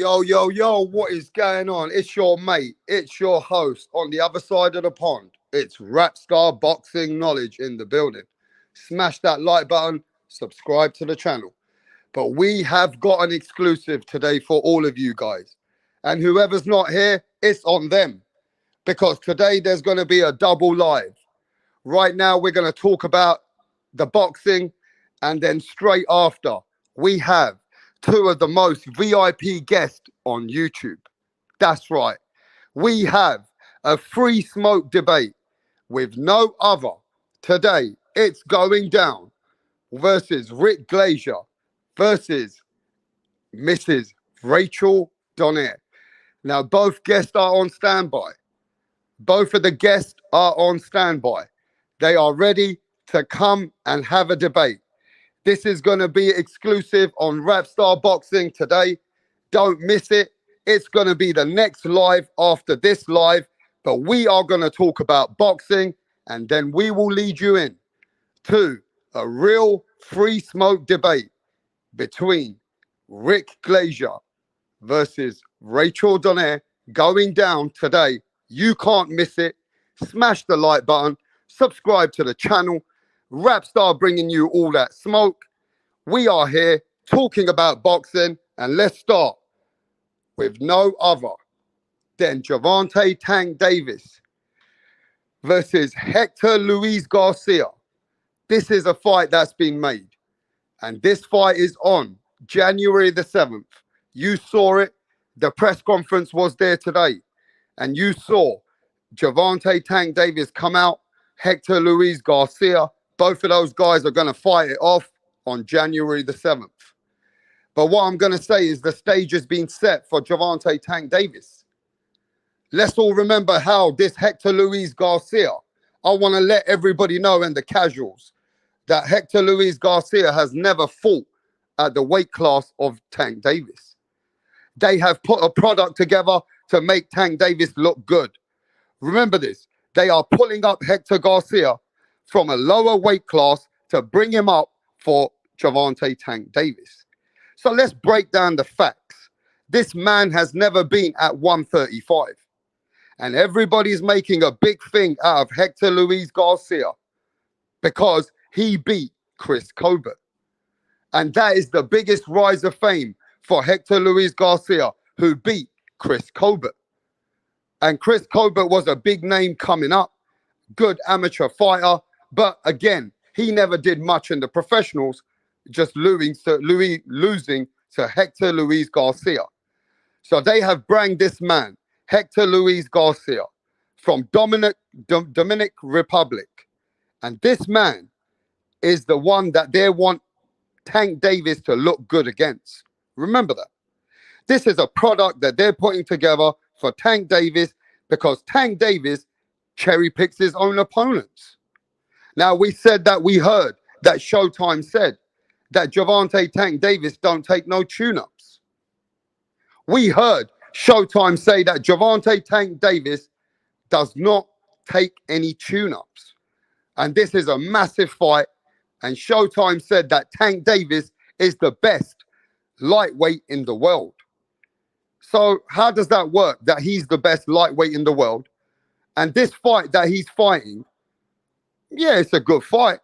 Yo, what is going on? It's your mate, it's your host on the other side of the pond. It's Rapstar Boxing Knowledge in the building. Smash that like button, subscribe to the channel. But we have got an exclusive today for all of you guys. And whoever's not here, it's on them. Because today there's going to be a double live. Right now, we're going to talk about the boxing, and then straight after, we have two of the most VIP guests on YouTube. That's right. We have a free smoke debate with no other. Today, it's going down versus Rick Glazier versus Mrs. Rachel Donner. Now, both guests are on standby. Both of the guests are on standby. They are ready to come and have a debate. This is going to be exclusive on Rapstar Boxing today. Don't miss it. It's going to be the next live after this live. But we are going to talk about boxing, and then we will lead you in to a real free smoke debate between Rick Glazier versus Rachel Donner going down today. You can't miss it. Smash the like button. Subscribe to the channel. Rapstar bringing you all that smoke. We are here talking about boxing, and let's start with no other than Gervonta Tank Davis versus Hector Luis Garcia. This is a fight that's been made, and this fight is on January the 7th. You saw it. The press conference was there today, and you saw Gervonta Tank Davis come out, Hector Luis Garcia. Both of those guys are going to fight it off on January the 7th. But what I'm going to say is the stage has been set for Gervonta Tank Davis. Let's all remember how this Hector Luis Garcia, I want to let everybody know, and the casuals, that Hector Luis Garcia has never fought at the weight class of Tank Davis. They have put a product together to make Tank Davis look good. Remember this. They are pulling up Hector Garcia from a lower weight class to bring him up for Gervonta Tank Davis. So let's break down the facts. This man has never been at 135. And everybody's making a big thing out of Hector Luis Garcia because he beat Chris Colbert. And that is the biggest rise of fame for Hector Luis Garcia, who beat Chris Colbert. And Chris Colbert was a big name coming up, good amateur fighter. But again, he never did much in the professionals, just losing to Hector Luis Garcia. So they have brought this man, Hector Luis Garcia, from Dominican Republic. And this man is the one that they want Tank Davis to look good against. Remember that. This is a product that they're putting together for Tank Davis because Tank Davis cherry picks his own opponents. Now, we heard that Showtime said that Gervonta Tank Davis don't take no tune-ups. We heard Showtime say that Gervonta Tank Davis does not take any tune-ups. And this is a massive fight. And Showtime said that Tank Davis is the best lightweight in the world. So how does that work, that he's the best lightweight in the world? And this fight that he's fighting, yeah, it's a good fight,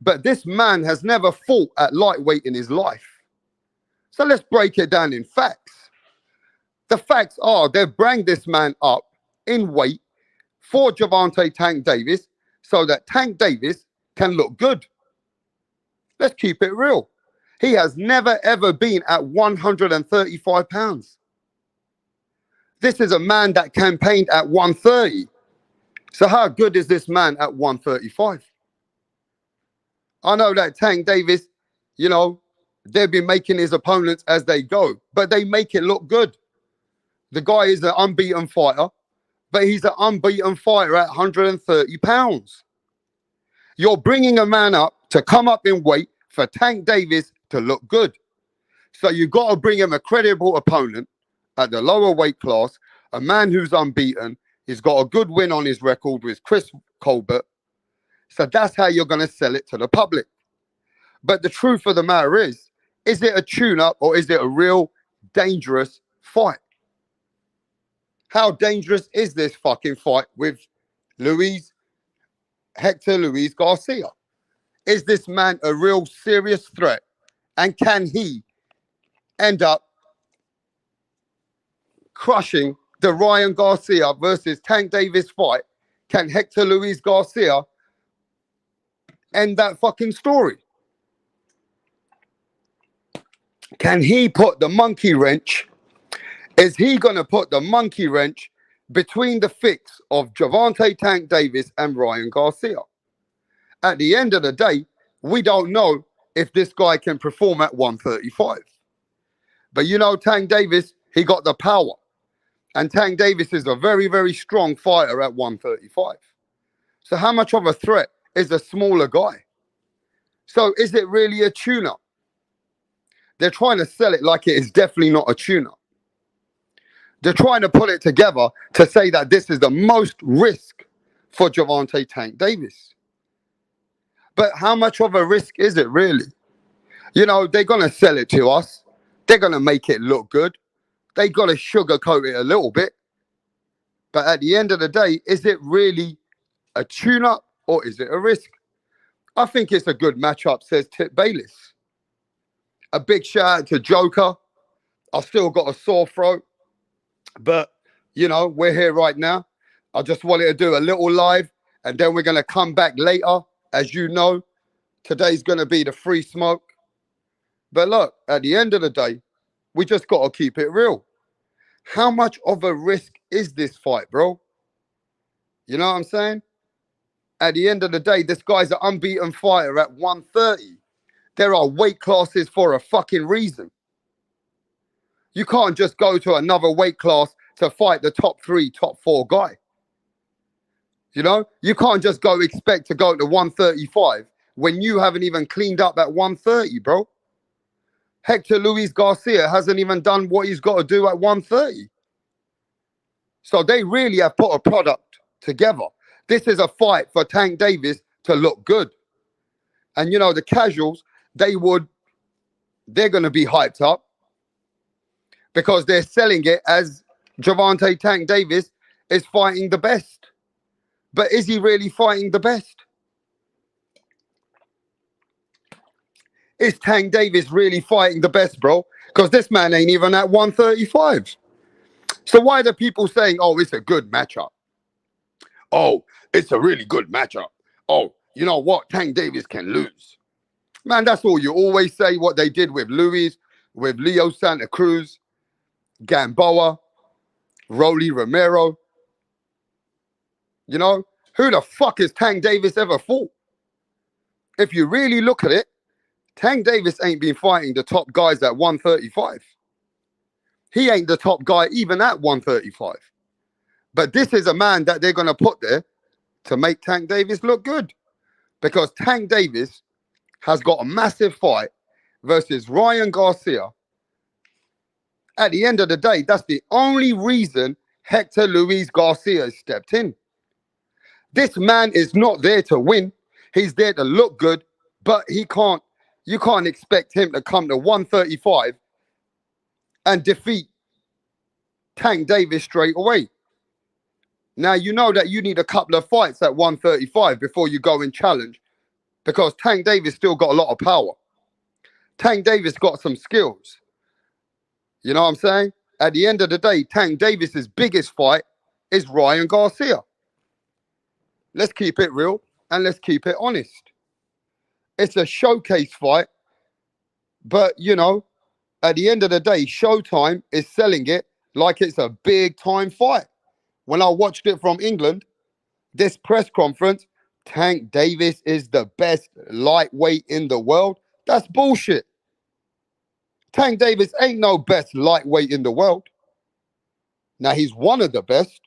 but this man has never fought at lightweight in his life. So let's break it down in facts. The facts are they've brought this man up in weight for Gervonta Tank Davis so that Tank Davis can look good. Let's keep it real. He has never, ever been at 135 pounds. This is a man that campaigned at 130. So how good is this man at 135? I know that Tank Davis, they've been making his opponents as they go, but they make it look good. The guy is an unbeaten fighter, but he's an unbeaten fighter at 130 pounds. You're bringing a man up to come up in weight for Tank Davis to look good. So you've got to bring him a credible opponent at the lower weight class, a man who's unbeaten. He's got a good win on his record with Chris Colbert. So that's how you're going to sell it to the public. But the truth of the matter is it a tune-up or is it a real dangerous fight? How dangerous is this fucking fight with Hector Luis Garcia? Is this man a real serious threat? And can he end up crushing the Ryan Garcia versus Tank Davis fight? Can Hector Luis Garcia end that fucking story? Can he put the monkey wrench? Is he going to put the monkey wrench between the fix of Gervonta Tank Davis and Ryan Garcia? At the end of the day, we don't know if this guy can perform at 135. But you know, Tank Davis, he got the power. And Tank Davis is a very, very strong fighter at 135. So how much of a threat is a smaller guy? So is it really a tune-up? They're trying to sell it like it is definitely not a tune-up. They're trying to put it together to say that this is the most risk for Gervonta Tank Davis. But how much of a risk is it really? You know, they're going to sell it to us. They're going to make it look good. They got to sugarcoat it a little bit. But at the end of the day, is it really a tune-up or is it a risk? I think it's a good matchup, says Tip Bayless. A big shout out to Joker. I've still got a sore throat. But, you know, we're here right now. I just wanted to do a little live and then we're going to come back later. As you know, today's going to be the free smoke. But look, at the end of the day, we just got to keep it real. How much of a risk is this fight, bro? You know what I'm saying? At the end of the day, this guy's an unbeaten fighter at 130. There are weight classes for a fucking reason. You can't just go to another weight class to fight the top 3, top 4 guy. You know, you can't just go expect to go to 135 when you haven't even cleaned up at 130, bro. Hector Luis Garcia hasn't even done what he's got to do at 130. So they really have put a product together. This is a fight for Tank Davis to look good. And, you know, the casuals, they're going to be hyped up because they're selling it as Gervonta Tank Davis is fighting the best. But is he really fighting the best? Is Tank Davis really fighting the best, bro? Because this man ain't even at 135. So why are the people saying, oh, it's a good matchup? Oh, it's a really good matchup. Oh, you know what? Tank Davis can lose. Man, that's all you always say, what they did with Leo Santa Cruz, Gamboa, Rolly Romero. You know, who the fuck has Tank Davis ever fought? If you really look at it, Tank Davis ain't been fighting the top guys at 135. He ain't the top guy even at 135. But this is a man that they're going to put there to make Tank Davis look good. Because Tank Davis has got a massive fight versus Ryan Garcia. At the end of the day, that's the only reason Hector Luis Garcia has stepped in. This man is not there to win. He's there to look good, but you can't expect him to come to 135 and defeat Tank Davis straight away. Now, you know that you need a couple of fights at 135 before you go and challenge because Tank Davis still got a lot of power. Tank Davis got some skills. You know what I'm saying? At the end of the day, Tank Davis's biggest fight is Ryan Garcia. Let's keep it real and let's keep it honest. It's a showcase fight, but, you know, at the end of the day, Showtime is selling it like it's a big-time fight. When I watched it from England, this press conference, Tank Davis is the best lightweight in the world. That's bullshit. Tank Davis ain't no best lightweight in the world. Now, he's one of the best,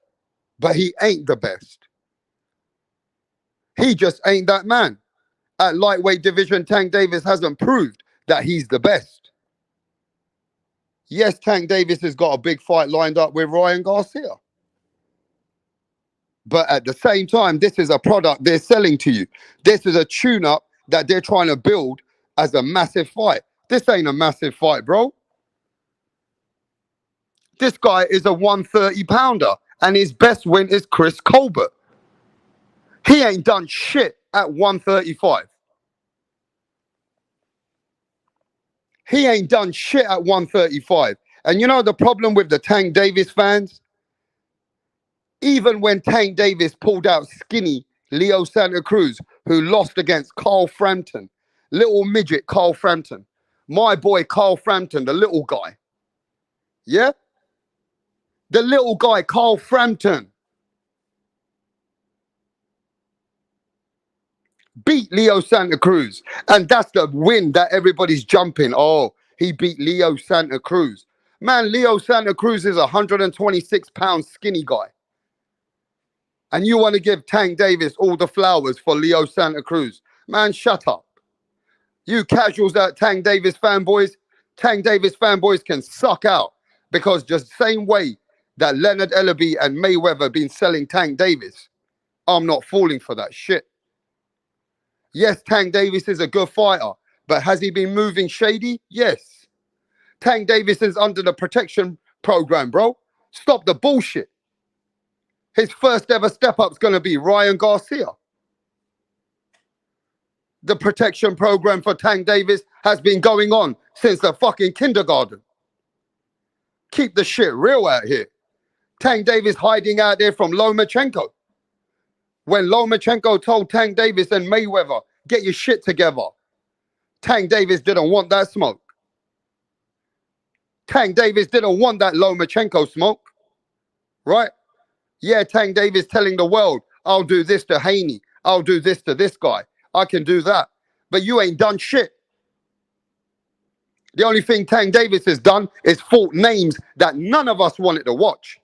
but he ain't the best. He just ain't that man. At lightweight division, Tank Davis hasn't proved that he's the best. Yes, Tank Davis has got a big fight lined up with Ryan Garcia. But at the same time, this is a product they're selling to you. This is a tune-up that they're trying to build as a massive fight. This ain't a massive fight, bro. This guy is a 130 pounder, and his best win is Chris Colbert. He ain't done shit at 135. He ain't done shit at 135. And you know the problem with the Tank Davis fans? Even when Tank Davis pulled out skinny Leo Santa Cruz, who lost against Carl Frampton, little midget Carl Frampton, my boy Carl Frampton, the little guy. Yeah? The little guy, Carl Frampton, beat Leo Santa Cruz. And that's the win that everybody's jumping. Oh, he beat Leo Santa Cruz. Man, Leo Santa Cruz is a 126-pound skinny guy. And you want to give Tank Davis all the flowers for Leo Santa Cruz. Man, shut up. You casuals that Tank Davis fanboys can suck out. Because just the same way that Leonard Ellaby and Mayweather been selling Tank Davis, I'm not falling for that shit. Yes, Tank Davis is a good fighter, but has he been moving shady? Yes. Tank Davis is under the protection program, bro. Stop the bullshit. His first ever step up is going to be Ryan Garcia. The protection program for Tank Davis has been going on since the fucking kindergarten. Keep the shit real out here. Tank Davis hiding out there from Lomachenko. When Lomachenko told Tank Davis and Mayweather, get your shit together, Tank Davis didn't want that smoke. Tank Davis didn't want that Lomachenko smoke. Right? Yeah, Tank Davis telling the world, I'll do this to Haney. I'll do this to this guy. I can do that. But you ain't done shit. The only thing Tank Davis has done is fought names that none of us wanted to watch.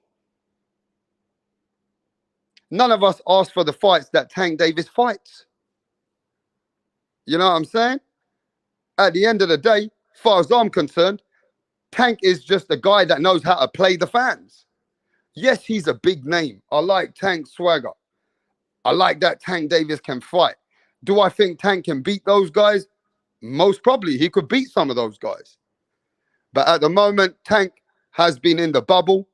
None of us asked for the fights that Tank Davis fights. You know what I'm saying? At the end of the day, as far as I'm concerned, Tank is just a guy that knows how to play the fans. Yes, he's a big name. I like Tank's swagger. I like that Tank Davis can fight. Do I think Tank can beat those guys? Most probably. He could beat some of those guys. But at the moment, Tank has been in the bubble.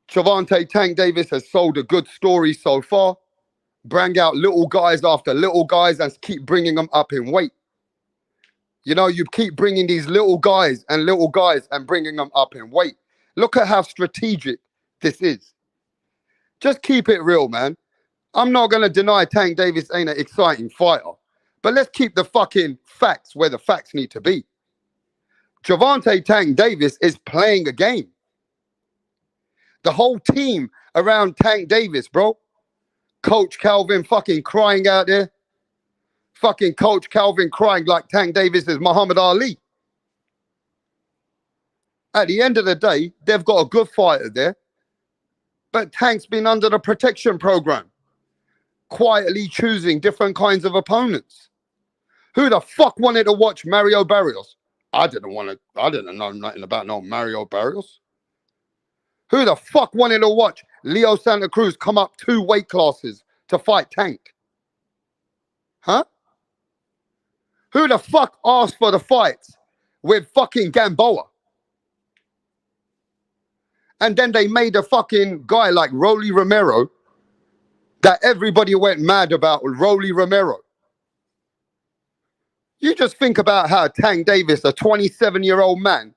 Gervonta Tank Davis has sold a good story so far. Bring out little guys after little guys and keep bringing them up in weight. You know, you keep bringing these little guys and bringing them up in weight. Look at how strategic this is. Just keep it real, man. I'm not going to deny Tank Davis ain't an exciting fighter. But let's keep the fucking facts where the facts need to be. Gervonta Tank Davis is playing a game. The whole team around Tank Davis, bro. Coach Calvin fucking crying out there. Fucking Coach Calvin crying like Tank Davis is Muhammad Ali. At the end of the day, they've got a good fighter there. But Tank's been under the protection program. Quietly choosing different kinds of opponents. Who the fuck wanted to watch Mario Barrios? I didn't know nothing about no Mario Barrios. Who the fuck wanted to watch Leo Santa Cruz come up 2 weight classes to fight Tank? Huh? Who the fuck asked for the fights with fucking Gamboa? And then they made a fucking guy like Rolly Romero that everybody went mad about, Rolly Romero. You just think about how Tank Davis, a 27-year-old man,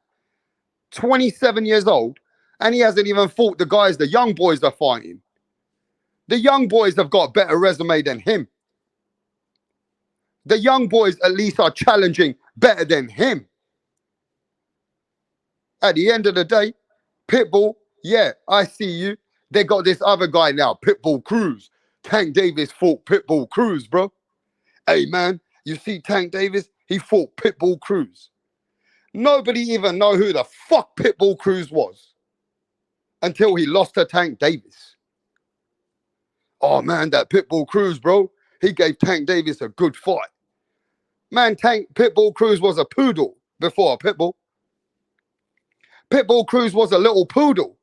27 years old, and he hasn't even fought the guys the young boys are fighting. The young boys have got a better resume than him. The young boys at least are challenging better than him. At the end of the day, Pitbull, yeah, I see you. They got this other guy now, Pitbull Cruz. Tank Davis fought Pitbull Cruz, bro. Hey, man, you see Tank Davis? He fought Pitbull Cruz. Nobody even know who the fuck Pitbull Cruz was until he lost to Tank Davis. Oh, man, that Pitbull Cruz, bro, he gave Tank Davis a good fight. Man, Pitbull Cruz was a poodle before a Pitbull. Pitbull Cruz was a little poodle.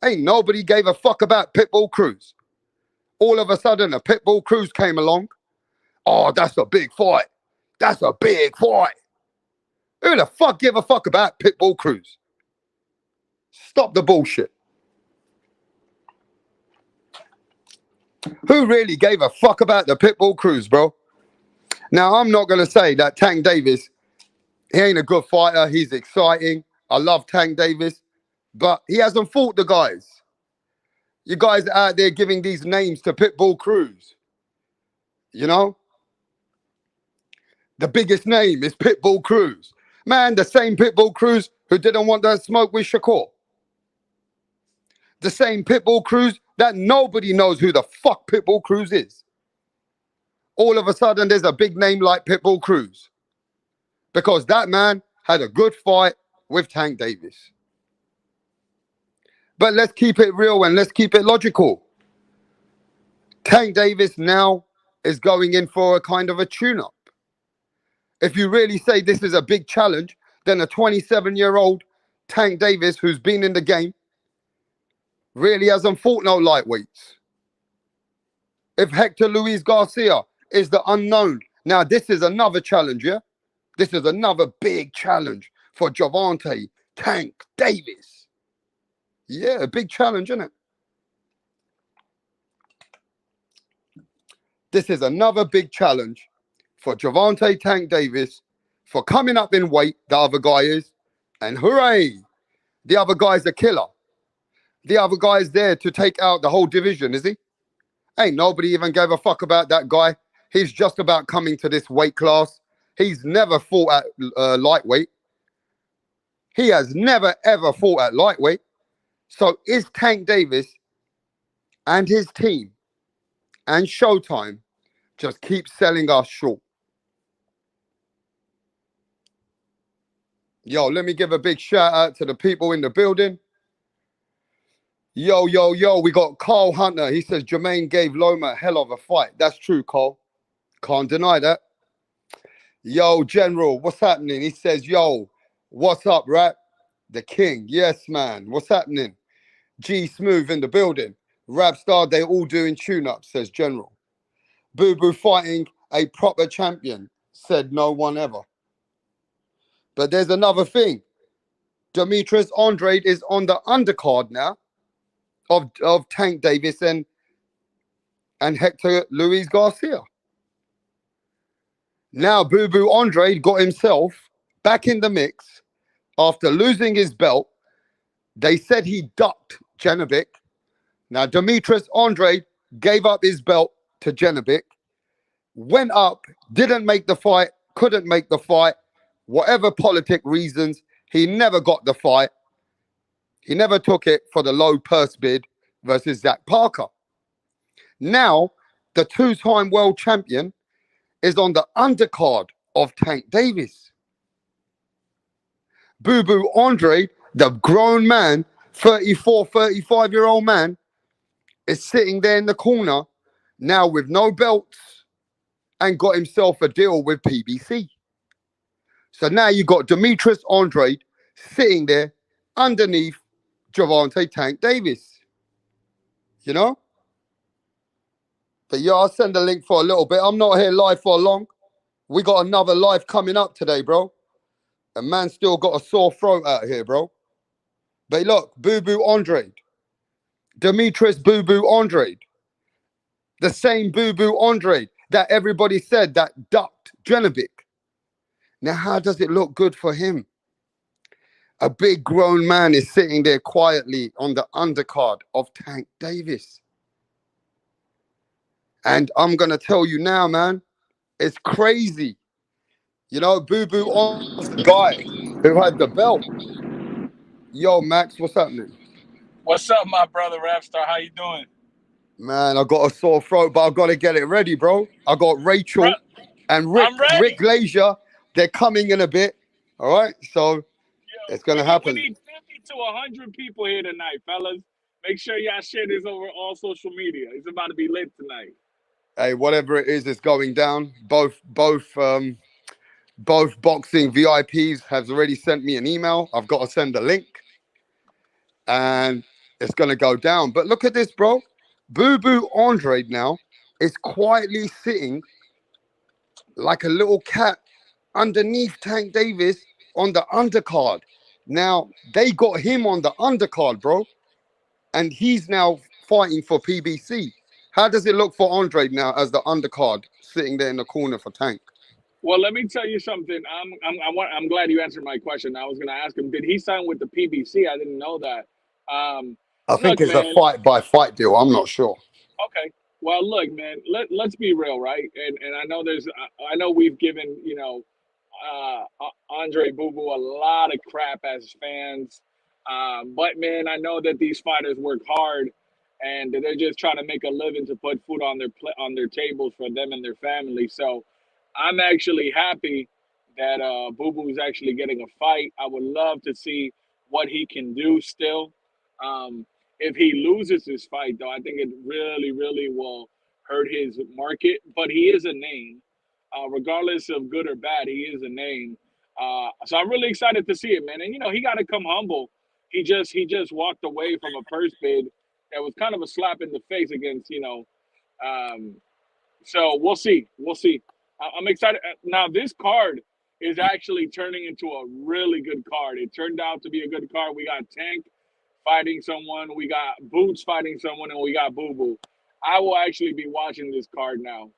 Ain't nobody gave a fuck about Pitbull Cruz. All of a sudden, a Pitbull Cruz came along. Oh, that's a big fight. That's a big fight. Who the fuck give a fuck about Pitbull Cruz? Stop the bullshit. Who really gave a fuck about the Pitbull Cruise, bro? Now, I'm not going to say that Tank Davis, he ain't a good fighter. He's exciting. I love Tank Davis, but he hasn't fought the guys. You guys are out there giving these names to Pitbull Cruz. You know? The biggest name is Pitbull Cruz. Man, the same Pitbull Cruz who didn't want to smoke with Shakur. The same Pitbull Cruz that nobody knows who the fuck Pitbull Cruz is. All of a sudden, there's a big name like Pitbull Cruz. Because that man had a good fight with Tank Davis. But let's keep it real and let's keep it logical. Tank Davis now is going in for a kind of a tune-up. If you really say this is a big challenge, then a 27-year-old Tank Davis who's been in the game really hasn't fought no lightweights. If Hector Luis Garcia is the unknown, now this is another challenge, yeah? This is another big challenge for Gervonta Tank Davis. Yeah, a big challenge, isn't it? This is another big challenge for Gervonta Tank Davis for coming up in weight, the other guy is, and hooray, the other guy's a killer. The other guy's there to take out the whole division, is he? Ain't nobody even gave a fuck about that guy. He's just about coming to this weight class. He's never fought at lightweight. He has never, ever fought at lightweight. So is Tank Davis and his team and Showtime just keep selling us short? Yo, let me give a big shout out to the people in the building. Yo, we got Carl Hunter. He says Jermaine gave Loma a hell of a fight. That's true, Carl. Can't deny that. Yo, General, what's happening? He says, yo, what's up, rap? The king. Yes, man. What's happening? G Smooth in the building. Rap Star, they all doing tune-ups, says General. Boo Boo fighting a proper champion, said no one ever. But there's another thing. Demetrius Andrade is on the undercard now of Tank Davis and Hector Luis Garcia. Now Boo Boo Andrade got himself back in the mix after losing his belt. They said he ducked Genovic. Now Demetrius Andrade gave up his belt to Genovic, went up, didn't make the fight, couldn't make the fight, whatever politic reasons, he never got the fight. He never took it for the low purse bid versus Zach Parker. Now, the two-time world champion is on the undercard of Tank Davis. Boo Boo Andrade, the grown man, 34, 35-year-old man, is sitting there in the corner now with no belts and got himself a deal with PBC. So now you got Demetrius Andrade sitting there underneath Gervonta Tank Davis. You know? But yeah, I'll send a link for a little bit. I'm not here live for long. We got another live coming up today, bro. A man still got a sore throat out here, bro. But look, Boo Boo Andrade. Demetrius Boo Boo Andrade. The same Boo Boo Andrade that everybody said that ducked Genovic. Now, how does it look good for him? A big grown man is sitting there quietly on the undercard of Tank Davis. And I'm going to tell you now, man, it's crazy. You know, Boo Boo was the guy who had the belt. Yo, Max, what's happening? What's up, my brother Rapstar? How you doing? Man, I got a sore throat, but I got to get it ready, bro. I got Rachel and Rick Glazier. They're coming in a bit. All right, so it's going to happen. We need 50 to 100 people here tonight, fellas. Make sure y'all share this over all social media. It's about to be lit tonight. Hey, whatever it is going down. Both boxing VIPs have already sent me an email. I've got to send a link. And it's going to go down. But look at this, bro. Boo Boo Andrade now is quietly sitting like a little cat underneath Tank Davis on the undercard. Now they got him on the undercard, bro, and he's now fighting for PBC. How does it look for Andre now as the undercard sitting there in the corner for Tank? Well, let me tell you something. I'm glad you answered my question. I was going to ask him, did he sign with the PBC? I didn't know that. Um, I think look, it's a man. fight by fight deal. I'm not sure. Okay. Well, look, man. Let's be real, right? And I know I know we've given Andre Boo Boo a lot of crap as fans, but man, I know that these fighters work hard, and they're just trying to make a living to put food on on their tables for them and their family. So I'm actually happy that Boo Boo is actually getting a fight. I would love to see what he can do still. Um, if he loses his fight, though, I think it really, really will hurt his market. But he is a name, regardless of good or bad. He is a name. So I'm really excited to see it, man. And he got to come humble. He just walked away from a purse bid that was kind of a slap in the face against Um, so we'll see. We'll see. I'm excited. Now, this card is actually turning into a really good card. It turned out to be a good card. We got Tank fighting someone, we got Boots fighting someone, and we got Boo Boo. I will actually be watching this card now.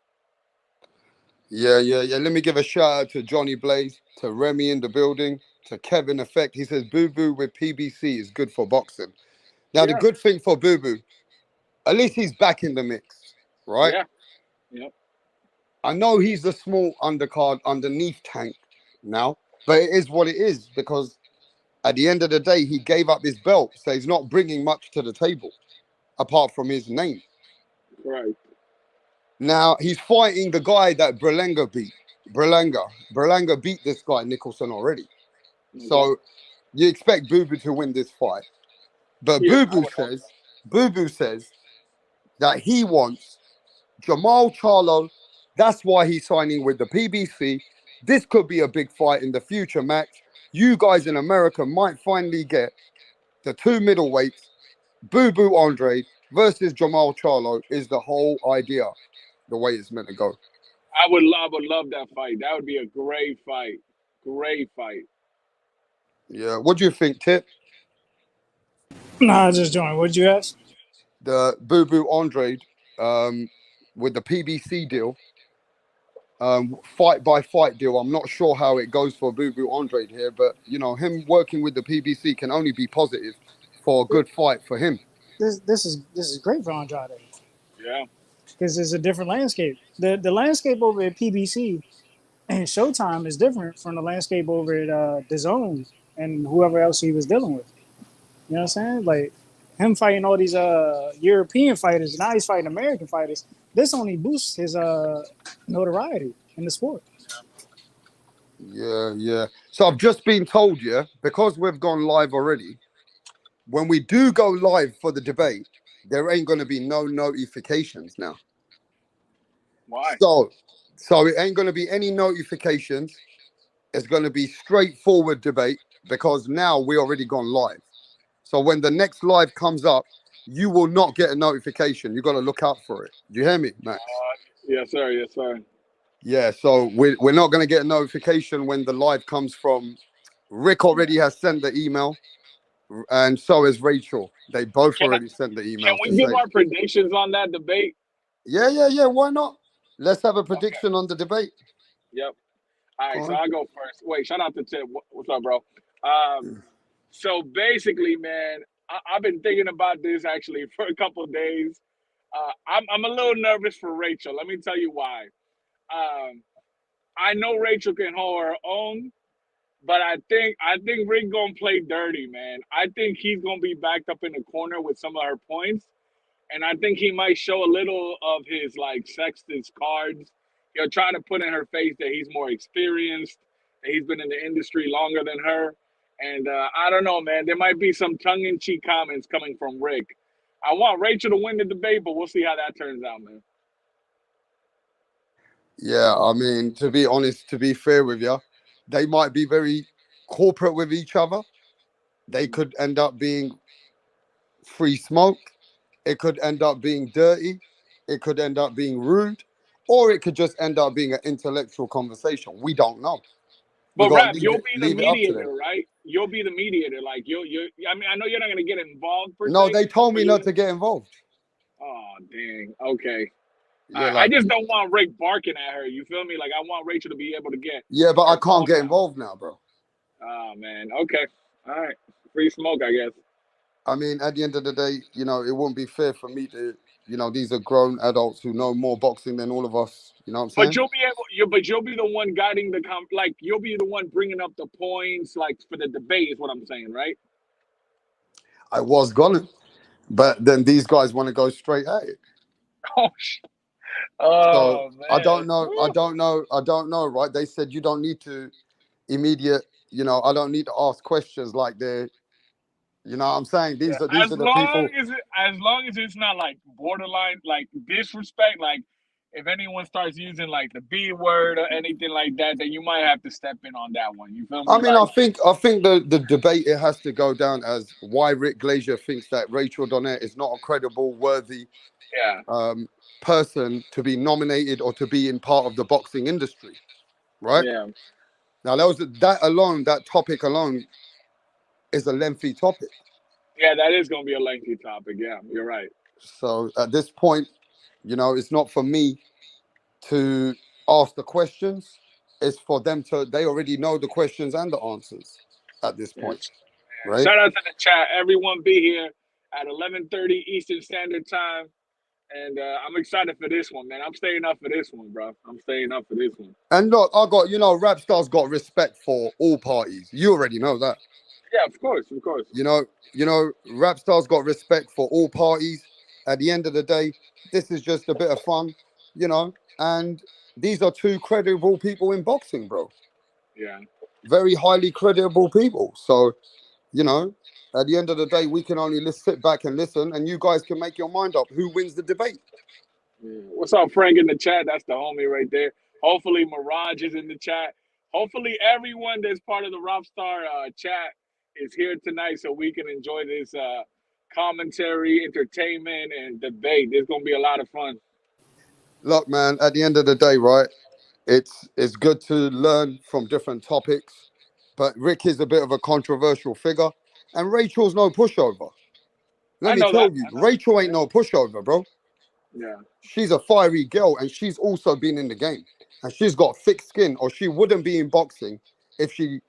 Yeah. Let me give a shout out to Johnny Blaze, to Remy in the building, to Kevin Effect. He says Boo Boo with PBC is good for boxing. Now, the Yeah, good thing for Boo Boo, at least he's back in the mix, right? yeah, yep. I know he's the small undercard underneath Tank now, but it is what it is because at the end of the day, he gave up his belt, so he's not bringing much to the table apart from his name. Right. Now he's fighting the guy that Berlanga beat. Berlanga beat this guy Nicholson already. Okay. So you expect Boo Boo to win this fight, but Yeah, I would hope so. Boo Boo says that he wants Jamal Charlo. That's why he's signing with the PBC. This could be a big fight in the future, Max. You guys in America might finally get the two middleweights, Boo Boo Andre versus Jamal Charlo, is the whole idea, the way it's meant to go. I would love that fight. That would be a great fight. Great fight. Yeah. What do you think, Tip? Nah, just join. What'd you ask? The Boo Boo Andre um, with the PBC deal, fight by fight deal. I'm not sure how it goes for Boo Boo Andre here, but him working with the PBC can only be positive for a good fight for him. This is great for Andrade Yeah. because it's a different landscape. The landscape over at PBC and Showtime is different from the landscape over at DAZN and whoever else he was dealing with. You know what I'm saying? Like him fighting all these European fighters, now he's fighting American fighters. This only boosts his notoriety in the sport. Yeah. So I've just been told, yeah, because we've gone live already, when we do go live for the debate, there ain't going to be no notifications now. Why? So it ain't going to be any notifications. It's going to be straightforward debate because now we already gone live. So when the next live comes up, you will not get a notification. You got to look out for it. Do you hear me, Max? Yes, sir. Yes, sir. Yeah. So we're not going to get a notification when the live comes from. Rick already has sent the email, and so is Rachel. They both Can I, already sent the can email to we give say, our predictions on that debate? yeah. Why not? Let's have a Okay. prediction on the debate. Yep. All Go right. So on. I'll go first. Wait. Shout out to Tip. What's up, bro? Um. So basically, man, I've been thinking about this actually for a couple of days. I'm a little nervous for Rachel. Let me tell you why. Um, I know Rachel can hold her own, but I think Rick gonna play dirty, man. I think he's gonna be backed up in the corner with some of her points, and I think he might show a little of his like sexist cards. He'll try to put in her face that he's more experienced, that he's been in the industry longer than her, and I don't know, man. There might be some tongue-in-cheek comments coming from Rick. I want Rachel to win the debate, but we'll see how that turns out, man. Yeah, I mean, to be honest, to be fair with you, they might be very corporate with each other. They could end up being free smoke. It could end up being dirty. It could end up being rude. Or it could just end up being an intellectual conversation. We don't know. we But got to Rap, you'll be the leave it up to them. mediator, right? You'll be the mediator. Like you. I mean, I know you're not gonna get involved per No, se, they told but me you're not gonna. to get involved. Oh dang. Okay. Yeah, I like just don't want Rick barking at her. You feel me? Like I want Rachel to be able to get yeah, but I her can't calm get down. involved now, bro. Oh man. Okay. All right. Free smoke, I guess. I mean, at the end of the day, it wouldn't be fair for me to, these are grown adults who know more boxing than all of us. You know what I'm But saying? you'll be able. You'll be the one guiding the like you'll be the one bringing up the points like for the debate is what I'm saying, right? I was gonna, but then these guys want to go straight at it. Oh. So Oh I man. don't know. I Woo. don't know. I don't know. Right? They said you don't need to immediate. I don't need to ask questions like they're. You know what I'm saying? Yeah, These are the people. as long as it's not like borderline like disrespect, like if anyone starts using like the B word or anything like that, then you might have to step in on that one. You feel I me? mean, I Like, think I think the debate it has to go down as why Rick Glazier thinks that Rachel Donnet is not a credible, worthy yeah, um, person to be nominated or to be in part of the boxing industry. Right yeah, now, that topic alone is a lengthy topic. yeah. That is gonna be a lengthy topic. Yeah, you're right. So at this point, it's not for me to ask the questions. It's for them to. They already know the questions and the answers at this Yeah. point, right? Shout out to the chat. Everyone be here at 11:30 Eastern Standard Time, and I'm excited for this one, man. I'm staying up for this one, bro. I'm staying up for this one. And look, I got rap stars got respect for all parties. You already know that. Yeah, of course, of course. Rap stars got respect for all parties. At the end of the day, this is just a bit of fun, and these are two credible people in boxing, bro. Yeah. Very highly credible people. So, at the end of the day, we can only sit back and listen, and you guys can make your mind up who wins the debate. Yeah. What's up, Frank, in the chat? That's the homie right there. Hopefully, Mirage is in the chat. Hopefully, everyone that's part of the Rockstar chat is here tonight so we can enjoy this commentary, entertainment, and debate. There's going to be a lot of fun. Look, man, at the end of the day, right? It's good to learn from different topics, but Rick is a bit of a controversial figure, and Rachel's no pushover. Let I me know that. tell you, I know. Rachel ain't no pushover, bro. Yeah. She's a fiery girl, and she's also been in the game, and she's got thick skin, or she wouldn't be in boxing if she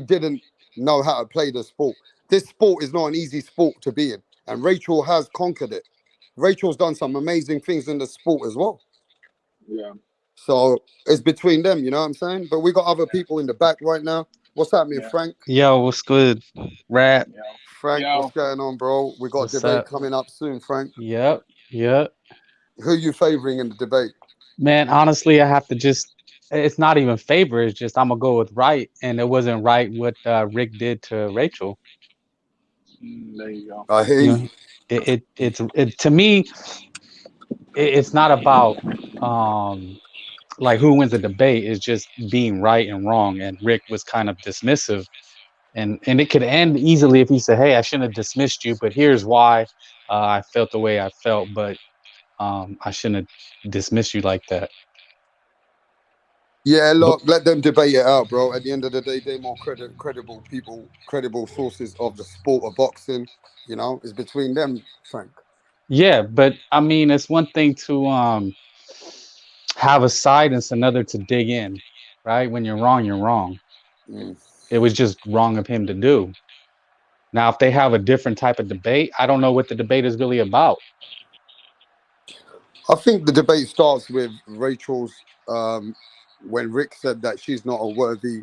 didn't know how to play the sport. This sport is not an easy sport to be in, and Rachel has conquered it. Rachel's done some amazing things in the sport as well. Yeah. So it's between them, you know what I'm saying? But we got other people in the back right now. What's happening, Yeah. Frank? Yo, what's good? Rap, Yo. Frank, what's Yo. going on, bro? We got a what's debate up? coming up soon, Frank. Yep, yep. Who you favoring in the debate? Man, honestly, I have to it's not even favor, it's just I'm gonna go with right. And it wasn't right what Rick did to Rachel. There you go. I hear You you. know, it to me, it's not about like who wins the debate, it's just being right and wrong. And Rick was kind of dismissive. And it could end easily if he said, "Hey, I shouldn't have dismissed you, but here's why I felt the way I felt, but I shouldn't have dismissed you like that." Yeah, But look, let them debate it out, bro. At the end of the day, they're more credible people, credible sources of the sport of boxing. It's between them, Frank. yeah, but I mean, it's one thing to have a side, and it's another to dig in, right? When you're wrong, you're wrong. Mm. It was just wrong of him to do. Now, if they have a different type of debate, I don't know what the debate is really about. I think the debate starts with Rachel's when Rick said that she's not a worthy,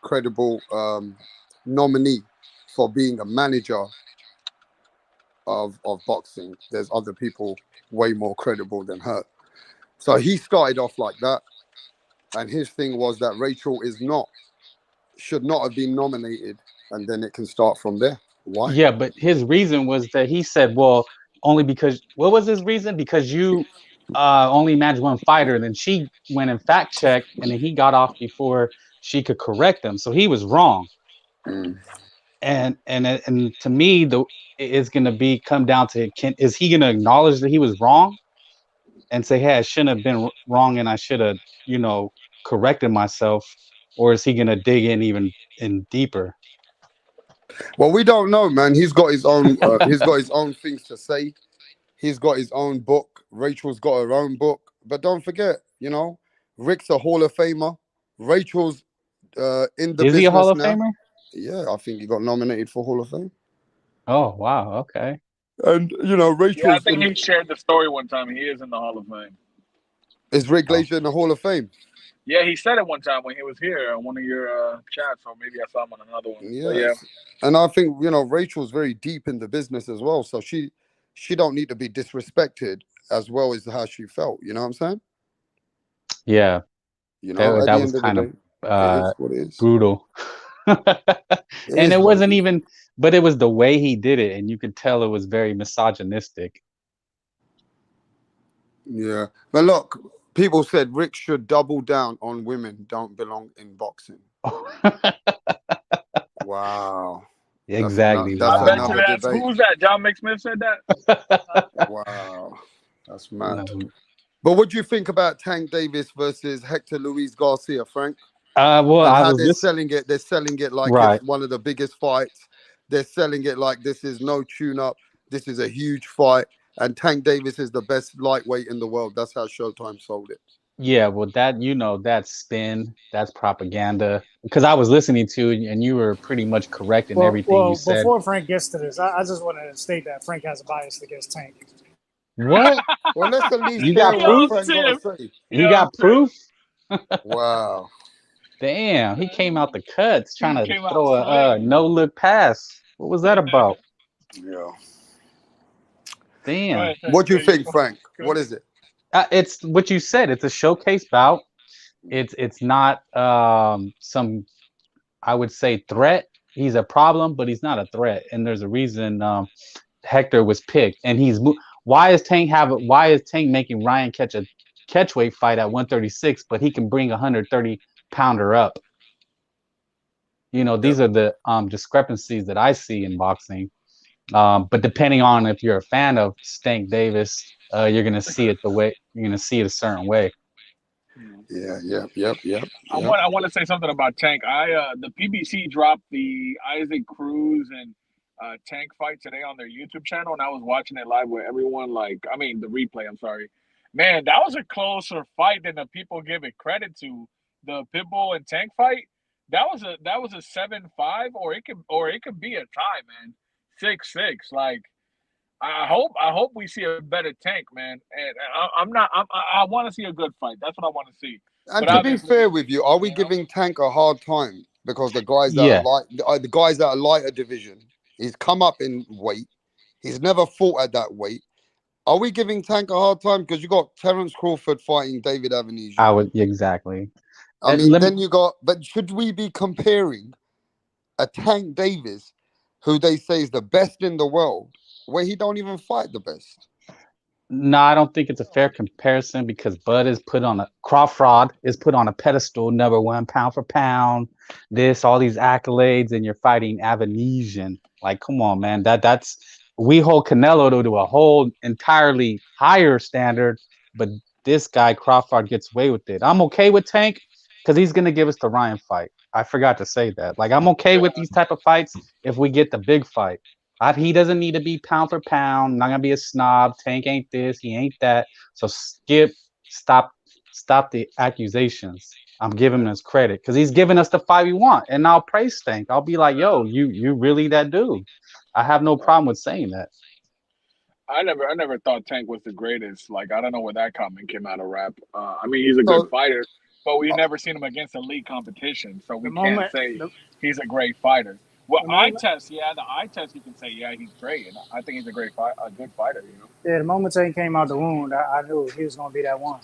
credible nominee for being a manager of boxing. There's other people way more credible than her. So he started off like that, and his thing was that Rachel should not have been nominated, and then it can start from there. Why? Yeah, but his reason was that he said, well, only because, what was his reason? Because you only managed one fighter. And then she went and fact checked, and then he got off before she could correct him. So he was wrong. Mm. And to me, it's going to be come down to, is he going to acknowledge that he was wrong and say, hey, I shouldn't have been wrong, and I should have, corrected myself, or is he gonna dig in even deeper? Well, we don't know, man. He's got his own. He's got his own things to say. He's got his own book. Rachel's got her own book. But don't forget, Rick's a Hall of Famer. Rachel's in the Is he a Hall business of now. Famer? Yeah, I think he got nominated for Hall of Fame. Oh wow, okay. And Yeah, I Rachel's think he shared the story one time. He is in the Hall of Fame. is Rick Oh. Glazier in the Hall of Fame. Yeah, he said it one time when he was here on one of your chats, or maybe I saw him on another one. But yeah. Yes. And I think Rachel's very deep in the business as well, so she don't need to be disrespected as well as how she felt. You know what I'm saying? Yeah, At that the was end of the kind of day, it is what it is. brutal. It And is it what wasn't it is. even, but it was the way he did it, and you could tell it was very misogynistic. Yeah, but look, people said Rick should double down on women don't belong in boxing. Wow. Exactly. That's I bet another you that's debate. who's that? John McSmith said that. Wow, that's mad. But what do you think about Tank Davis versus Hector Luis Garcia, Frank? Well, And I how was they're just selling it? They're selling it like right. it's one of the biggest fights. They're selling it like this is no tune-up. This is a huge fight, and Tank Davis is the best lightweight in the world. That's how Showtime sold it. Yeah, well, that's spin, that's propaganda. Because I was listening to you, and you were pretty much correct in everything you said. Before Frank gets to this, I just want to state that Frank has a bias against Tank. What? Well, let's at least You hear got what proof? Frank got to say. You got proof? Wow. Damn, he came out the cuts trying to came out throw a swinging. no-look pass. What was that about? Yeah. Damn. What do you think, Frank? What is it? It's what you said. It's a showcase bout. It's not some, I would say, threat. He's a problem, but he's not a threat. And there's a reason Hector was picked. And why is Tank making Ryan catch a catchweight fight at 136, but he can bring a 130-pounder up? These are the discrepancies that I see in boxing. But depending on if you're a fan of Tank Davis, you're gonna see it a certain way. Yeah. Yep. I want to say something about Tank. The PBC dropped the Isaac Cruz and Tank fight today on their YouTube channel, and I was watching it live with everyone. The replay. I'm sorry, man. That was a closer fight than the people give it credit to. The Pitbull and Tank fight. That was a 7-5, or it could be a tie, man. 6-6. Like, I hope we see a better Tank, man. And I want to see a good fight. That's what I want to see. And But to be fair with you, are we giving Tank a hard time because the guys that are lighter division? He's come up in weight. He's never fought at that weight. Are we giving Tank a hard time because you got Terence Crawford fighting David Avenija? I would exactly. I mean, then you got. But should we be comparing a Tank Davis, who they say is the best in the world, where he don't even fight the best? No, I don't think it's a fair comparison because Crawford is put on a pedestal, #1 pound for pound, all these accolades, and you're fighting Avenesian. Like, come on, man. We hold Canelo to a whole entirely higher standard, but this guy Crawford gets away with it. I'm okay with Tank because he's gonna give us the Ryan fight. I forgot to say that. Like, I'm okay with these type of fights if we get the big fight. He doesn't need to be pound for pound. I'm not gonna be a snob. Tank ain't this, he ain't that. So stop the accusations. I'm giving him his credit because he's giving us the fight we want, and I'll praise Tank. I'll be like, yo, you really that dude. I have no problem with saying that. I never thought Tank was the greatest. Like, I don't know where that comment came out of rap. He's a good fighter, but we've never seen him against elite competition, so we can't say he's a great fighter. Well, the eye test, you can say, yeah, he's great, and I think he's a good fighter. Yeah, the moment Tank came out the wound, I knew he was gonna be that one.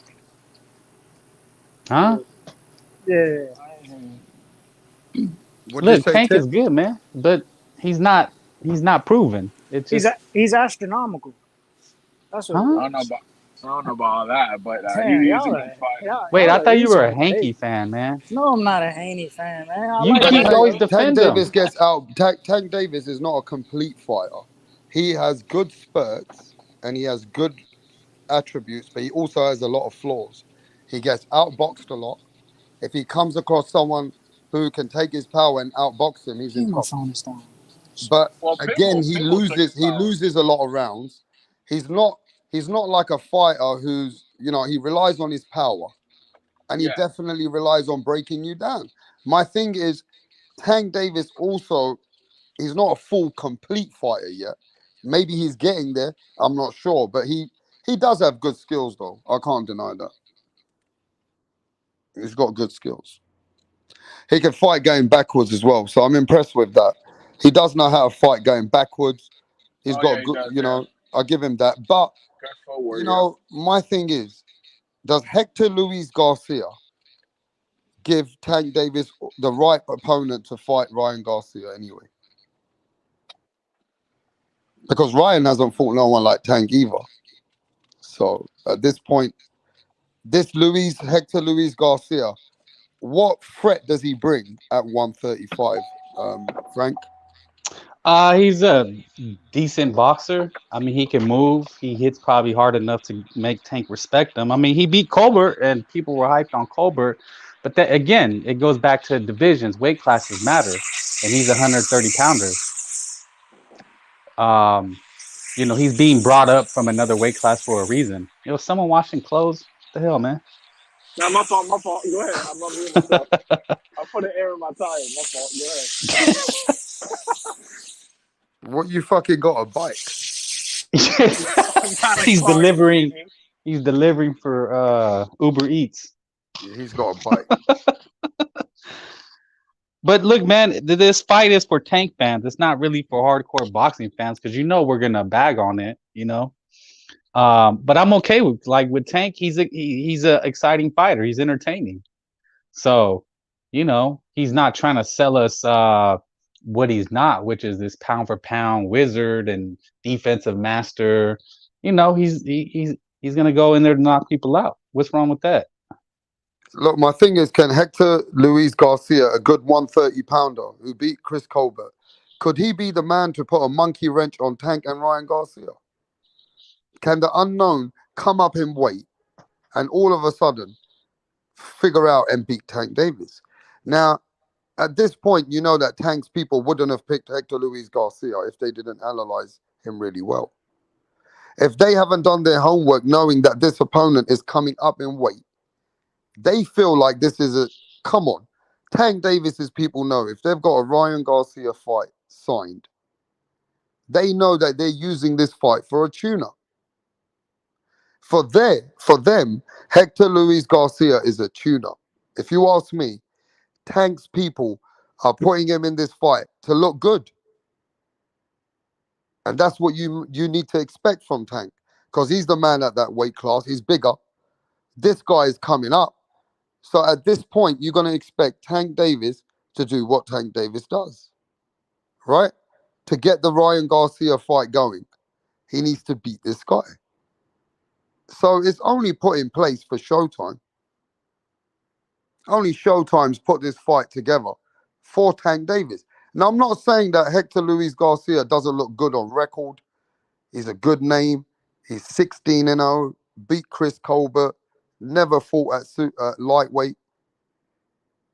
Huh? Yeah. Look, Tank is good, man, but he's not proven. It's just he's astronomical. That's what. I don't know about all that, but he's a good fighter. Wait, I thought you were a Hanky fan, man. No, I'm not a Haney fan, man. You keep always defending him. Davis gets out. Tank Davis is not a complete fighter. He has good spurts and he has good attributes, but he also has a lot of flaws. He gets outboxed a lot. If he comes across someone who can take his power and outbox him, he's in Damn, my trouble. phone is down. But Well, again, Pitbull took his he power. loses a lot of rounds. He's not like a fighter who's, he relies on his power, and he Yeah. definitely relies on breaking you down. My thing is, Tank Davis also, he's not a full complete fighter yet. Maybe he's getting there. I'm not sure, but he does have good skills though. I can't deny that. He's got good skills. He can fight going backwards as well, so I'm impressed with that. He does know how to fight going backwards. He's Oh got yeah, he good, does. Yeah. I give him that. But Good footwork. Yeah. my thing is, does Hector Luis Garcia give Tank Davis the right opponent to fight Ryan Garcia anyway? Because Ryan hasn't fought no one like Tank either. So at this point, this Hector Luis Garcia, what threat does he bring at 135, Frank? He's a decent boxer. I mean, he can move. He hits probably hard enough to make Tank respect him. I mean, he beat Colbert, and people were hyped on Colbert. But that again, it goes back to divisions. Weight classes matter, and he's a 130 pounder. Um, he's being brought up from another weight class for a reason. Someone washing clothes. What the hell, man? Now my fault. My fault. Go ahead. I'm gonna mute myself. I put an air in my tire. My fault. Go ahead. What, you fucking got a bike? he's delivering. He's delivering for Uber Eats. Yeah, he's got a bike. But look, man, this fight is for Tank fans. It's not really for hardcore boxing fans because we're gonna bag on it, But I'm okay with Tank. He's a exciting fighter. He's entertaining. So, he's not trying to sell us what he's not, which is this pound for pound wizard and defensive master. He's gonna go in there to knock people out. What's wrong with that? Look, my thing is, can Hector Luis Garcia, a good 130 pounder who beat Chris Colbert, could he be the man to put a monkey wrench on Tank and Ryan Garcia? Can the unknown come up in weight and all of a sudden figure out and beat Tank Davis? Now, at this point, you know that Tank's people wouldn't have picked Hector Luis Garcia if they didn't analyze him really well. If they haven't done their homework knowing that this opponent is coming up in weight, they feel like this is come on. Tank Davis's people know if they've got a Ryan Garcia fight signed, they know that they're using this fight for a tune-up. For them, Hector Luis Garcia is a tune-up. If you ask me, Tank's people are putting him in this fight to look good. And that's what you need to expect from Tank. Because he's the man at that weight class. He's bigger. This guy is coming up. So at this point, you're going to expect Tank Davis to do what Tank Davis does, right? To get the Ryan Garcia fight going, he needs to beat this guy. So it's only put in place for Showtime. Only Showtime's put this fight together for Tank Davis. Now, I'm not saying that Hector Luis Garcia doesn't look good on record. He's a good name. He's 16-0, beat Chris Colbert, never fought at lightweight.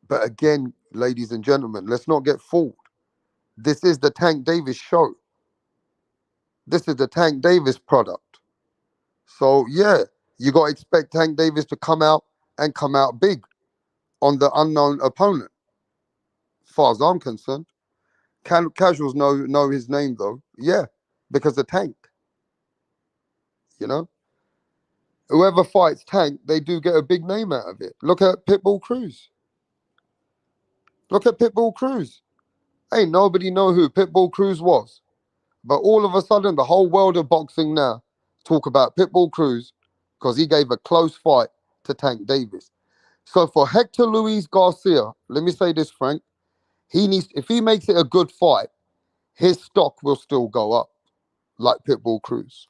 But again, ladies and gentlemen, let's not get fooled. This is the Tank Davis show. This is the Tank Davis product. So, yeah, you got to expect Tank Davis to come out and come out big on the unknown opponent. As far as I'm concerned. Casuals know his name, though. Yeah, because of Tank. Whoever fights Tank, they do get a big name out of it. Look at Pitbull Cruz. Look at Pitbull Cruz. Ain't nobody know who Pitbull Cruz was. But all of a sudden, the whole world of boxing now talk about Pitbull Cruz because he gave a close fight to Tank Davis. So for Hector Luis Garcia, let me say this, Frank. If he makes it a good fight, his stock will still go up like Pitbull Cruz.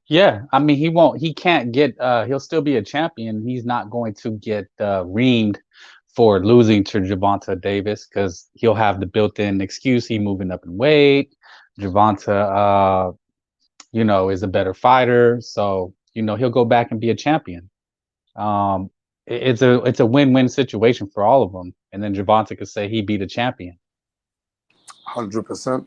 Yeah, I mean he can't get he'll still be a champion. He's not going to get reamed for losing to Gervonta Davis because he'll have the built-in excuse he moving up in weight. Gervonta is a better fighter, so he'll go back and be a champion. it's a win-win situation for all of them. And then Gervonta could say he beat a champion. 100%.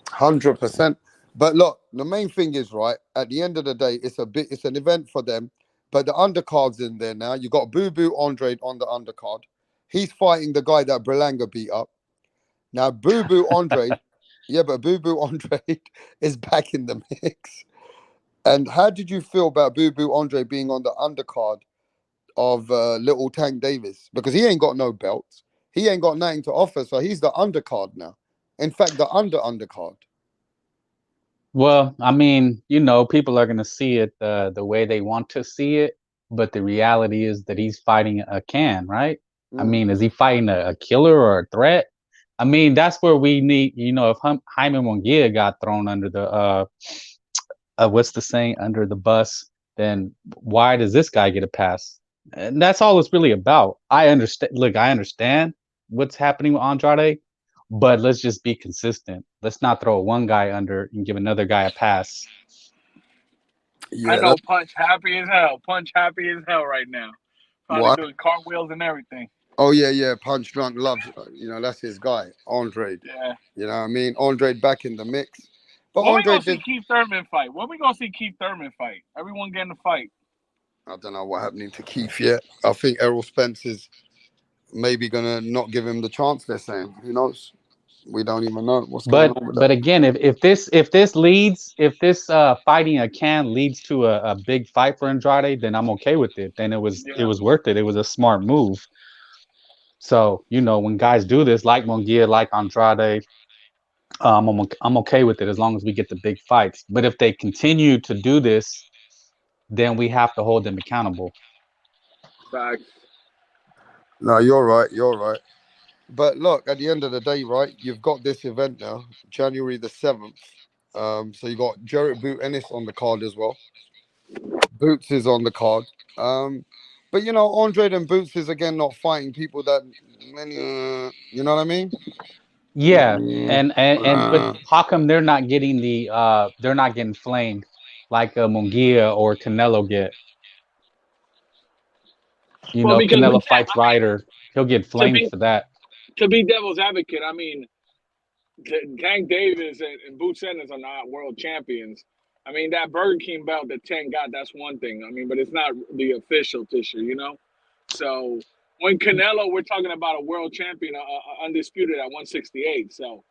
100%. But look, the main thing is, right, at the end of the day, it's an event for them. But the undercard's in there now. You got Boo Boo Andrade on the undercard. He's fighting the guy that Berlanga beat up. Now, Boo Boo Andrade, yeah, but Boo Boo Andrade is back in the mix. And how did you feel about Boo Boo Andrade being on the undercard of Little Tank Davis? Because he ain't got no belts. He ain't got nothing to offer. So he's the undercard now. In fact, the undercard. Well, I mean, you know, people are gonna see it the way they want to see it, but the reality is that he's fighting a can, right? I mean, is he fighting a killer or a threat? I mean, that's where we need, you know, if Jaime Munguia got thrown under the what's the saying, under the bus, then why does this guy get a pass? And that's all it's really about. I understand. Look, I understand what's happening with Andrade, but let's just be consistent. Let's not throw one guy under and give another guy a pass. Yeah, I know Punch happy as hell. Punch happy as hell right now. Probably what? doing cartwheels and everything. Oh yeah. Punch Drunk loves, that's his guy, Andrade. Yeah. You know what I mean? Andrade back in the mix. But When we gonna Andrade see did. Keith Thurman fight? When we gonna see Keith Thurman fight? Everyone getting a fight. I don't know what happening to Keith yet. I think Errol Spence is maybe gonna not give him the chance. They're saying, who knows? We don't even know what's going on with that. But again, if this fighting a can leads to a big fight for Andrade, then I'm okay with it. Then it was worth it. It was a smart move. So, you know, when guys do this, like Munguia, like Andrade, I'm okay with it as long as we get the big fights. But if they continue to do this, then we have to hold them accountable. Facts. No, you're right. You're right. But look, at the end of the day, right, you've got this event now, January the 7th. So you got Jarrett Boot Ennis on the card as well. Boots is on the card. But Andre and Boots is again not fighting people that many. You know what I mean? Yeah, and but how come they're not getting they're not getting flamed like Munguia or Canelo get? You Well, know, if because we Canelo can't. fights Ryder, he'll get To flamed be for that. to be devil's advocate, I mean, Tank Davis and Boots Ennis are not world champions. I mean, that Burger King belt that Tank got, that's one thing. I mean, but it's not the official tissue, you know? So when Canelo, we're talking about a world champion, undisputed at 168. So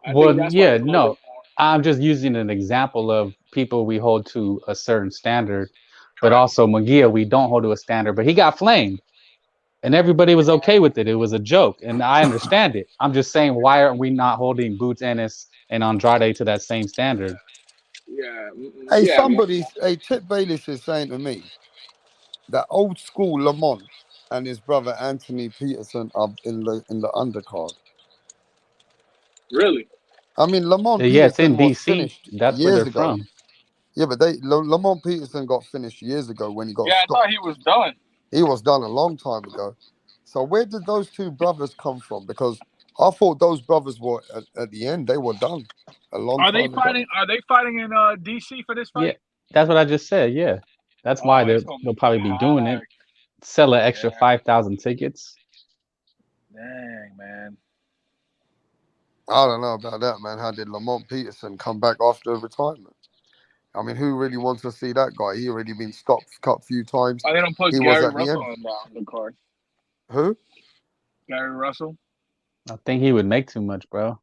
I think Well, that's why yeah, it's a little bit no, more. I'm just using an example of people we hold to a certain standard, but Correct. also Munguia, we don't hold to a standard, but he got flamed. And everybody was okay with it. It was a joke, and I understand it. I'm just saying, why aren't we not holding Boots Ennis and Andrade to that same standard? Yeah. Hey, Yeah. Tip Bayless is saying to me that old school Lamont and his brother Anthony Peterson are in the undercard. Really? I mean, Lamont Yeah, it's in Peterson was DC. finished That's where years they're ago. from. Yeah, but Lamont Peterson got finished years ago when he got Yeah, I stopped. thought he was done. He was done a long time ago. So where did those two brothers come from? Because I thought those brothers were at the end. They were done a long Are they time ago. fighting? Are they fighting in DC for this Yeah, fight? that's what I just said. Yeah, that's why Oh, it's gonna they'll be probably be doing it. packed. Sell an extra Yeah. 5,000 tickets. Dang, man. I don't know about that, man. How did Lamont Peterson come back after retirement? I mean, who really wants to see that guy? He already been stopped, cut a few times. Are they gonna put He was Gary at the Russell end. on the card? Who? Gary Russell? I think he would make too much, bro.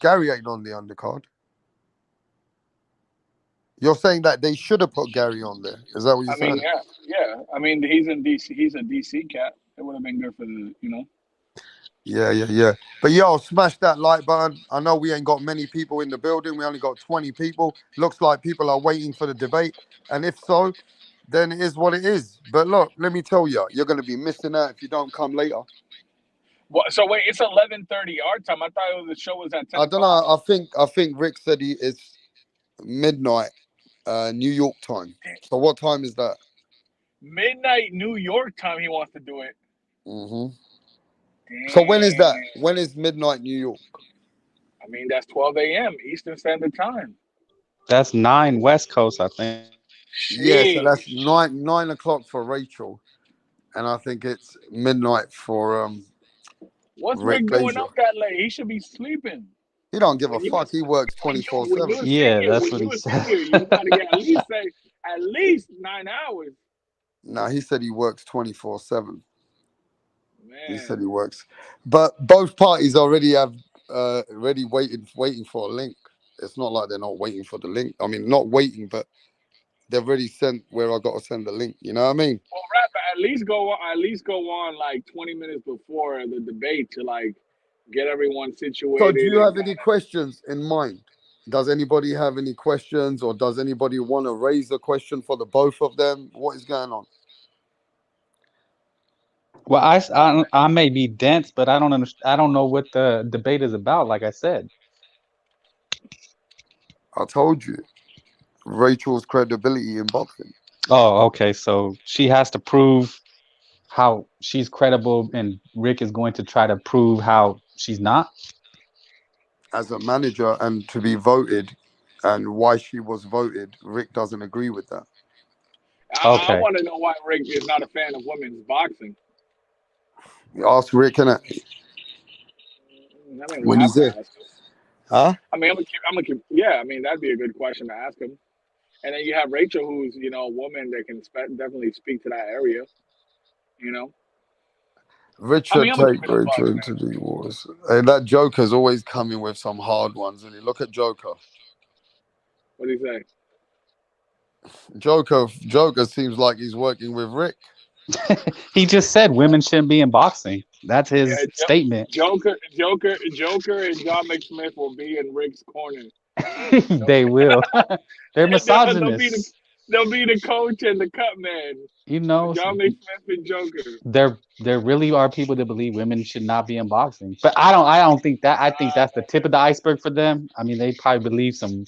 Gary ain't on the undercard. You're saying that they should have put Gary on there. Is that what you're I mean, saying? yeah. I mean, he's in DC. He's a DC cat. It would have been good for the. Yeah. But yo, smash that like button. I know we ain't got many people in the building. We only got 20 people. Looks like people are waiting for the debate. And if so, then it is what it is. But look, let me tell you, you're going to be missing out if you don't come later. What? So wait, it's 11:30 our time. I thought the show was at 10 I don't o'clock. know. I think Rick said it's midnight, New York time. So what time is that? Midnight New York time. He wants to do it. hmm So when is Damn. that? When is midnight New York? I mean, that's 12 a.m. Eastern Standard Time. That's 9 West Coast, I think. Yeah, so that's Sheesh. 9 o'clock for Rachel, and I think it's midnight for What's Rick Rick doing Glazier. up that late? He should be sleeping. He don't give a When you fuck. He works when you twenty-four when you seven. a Yeah, senior, that's when what he you a said. senior, you got to get at least 9 hours. Nah, he said he works 24/7. He said he Man, works, but both parties already have already waiting for a link. It's not like they're not waiting for the link. I mean, not waiting, but they've already sent where I got to send the link. You know what I mean? well, rap at least go on like 20 minutes before the debate to like get everyone So, do situated you and have kind any questions in mind? Does anybody have any questions, or does anybody want to raise a question for the both of them? What is going on? Well, of. Nah, man. I may be dense, but I don't understand. I don't know what the debate is about. Like I said. I told you, Rachel's credibility in boxing Oh, okay. So she has to prove how she's credible, and Rick is going to try to prove how she's not. as a manager and to be voted, and why she was voted. Rick doesn't agree with that. I Okay. want to know why Rick is not a fan of women's boxing. Ask Rick, innit? I mean, we'll When have he's to there. ask him. Huh? I mean, yeah. I mean, that'd be a good question to ask him. And then you have Rachel, who's a woman that can definitely speak to that area. You know, I mean, Richard I'm gonna keep take it a buck, Rachel man. into the wars. Hey, that Joker's always coming with some hard ones. And you look at Joker. What do you say? Joker seems like he's working with Rick. He just said women shouldn't be in boxing. That's Yeah, his statement. Joker, and John McSmith will be in Rick's corner. They will. They're They'll be misogynists. the coach and the cut man. You know, John McSmith and Joker. there really are people that believe women should not be in boxing. But I don't think that. I think that's the tip of the iceberg for them. I mean, they probably believe some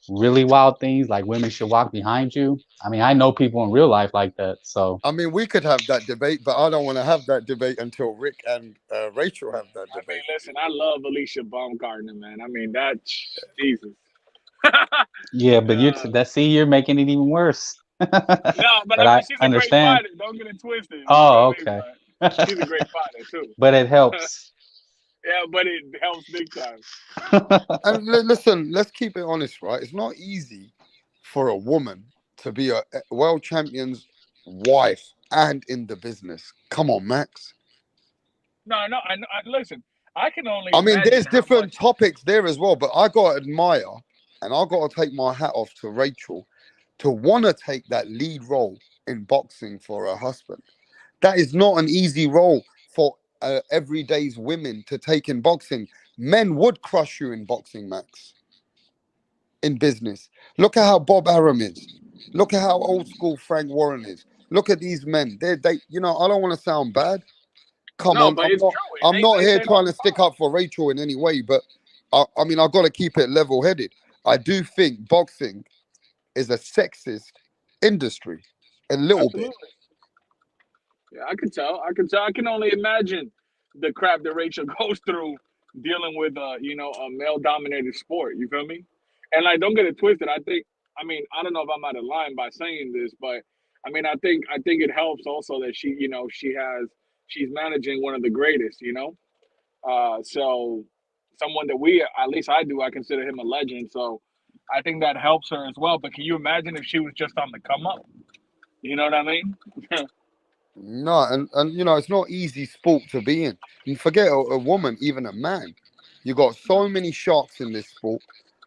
really wild things like women should walk behind you. I mean, I know people in real life like that. So I mean, we could have that debate, but I don't want to have that debate until Rick and Rachel have that I mean, debate. listen, I love Alicia Baumgartner, man. I mean, that Jesus. yeah, but uh, you're making it even worse. no, but But I mean, I she's a great understand. fighter. Don't get it twisted. You feel Oh, me? okay. But she's a great fighter too. But it helps. Yeah, but it helps big time. And listen, let's keep it honest, right? It's not easy for a woman to be a world champion's wife and in the business. Come on, Max. No, no, listen. I can only I mean, imagine there's how different much. topics there as well, but I gotta admire and I gotta take my hat off to Rachel to want to take that lead role in boxing for her husband. That is not an easy role for everyday's women to take in boxing. Men would crush you in boxing, Max, in business. Look at how Bob Arum is. Look at how old school Frank Warren is. Look at these men. I don't want to sound bad. Come No, on, but it's true. I'm not They here say it all trying the to stick time. up for Rachel in any way, but I mean, I got to keep it level headed. I do think boxing is a sexist industry, a little bit. Absolutely. Yeah, I can tell. I can tell. I can only imagine the crap that Rachel goes through dealing with a male dominated sport. You feel me? And like, don't get it twisted. I mean, I don't know if I'm out of line by saying this, but I mean, I think it helps also that she's managing one of the greatest. So someone that at least I do, I consider him a legend. So I think that helps her as well. But can you imagine if she was just on the come up? You know what I mean? No, and it's not easy sport to be in. And forget a woman, even a man. You got so many sharks in this sport.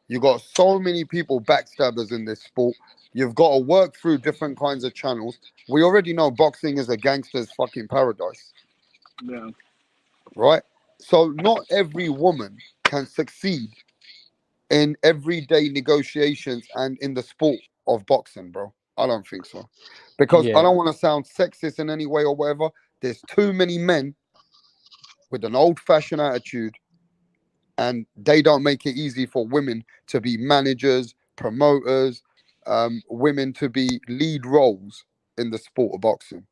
You got so many people backstabbers in this sport. You've got to work through different kinds of channels. We already know boxing is a gangster's fucking paradise, Yeah. right? So not every woman can succeed in everyday negotiations and in the sport of boxing, bro. I don't think so. Because I Yeah. don't want to sound sexist in any way or whatever. There's too many men with an old fashioned attitude, and they don't make it easy for women to be managers, promoters, women to be lead roles in the sport of boxing.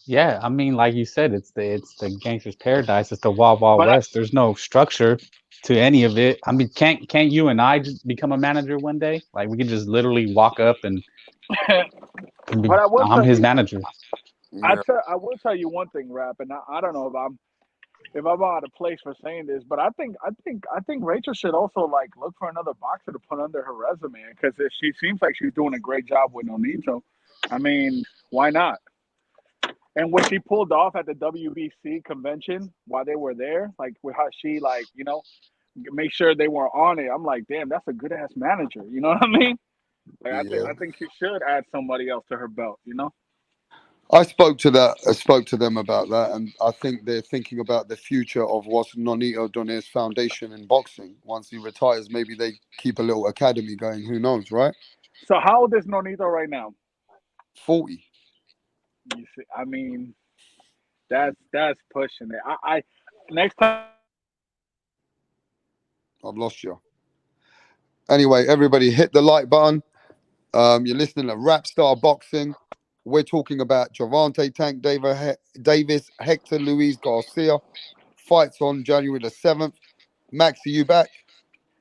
Yeah, I mean, like you said, it's the gangster's paradise. It's the Wild Wild But West. There's no structure to any of it. I mean, can't you and I just become a manager one day? Like we can just literally walk up and be, but I will I'm tell his you, manager. Yeah, I will tell you one thing, Rap, and I don't know if I'm out of place for saying this, but I think Rachel should also like look for another boxer to put under her resume because she seems like she's doing a great job with Nonito. I mean, why not? And what she pulled off at the WBC convention while they were there, like with how she like make sure they were on it. I'm like, damn, that's a good ass manager. You know what I mean? Like yeah. I think she should add somebody else to her belt. I spoke to them about that, and I think they're thinking about the future of what's Nonito Donair's foundation in boxing. Once he retires, maybe they keep a little academy going. Who knows, right? So how old is Nonito right now? 40. You see, I mean, that's pushing it. I next time. I've lost you. Anyway, everybody hit the like button. You're listening to Rap Star Boxing. We're talking about Gervonta Tank Davis, Hector Luis Garcia. Fights on January the 7th. Max, are you back?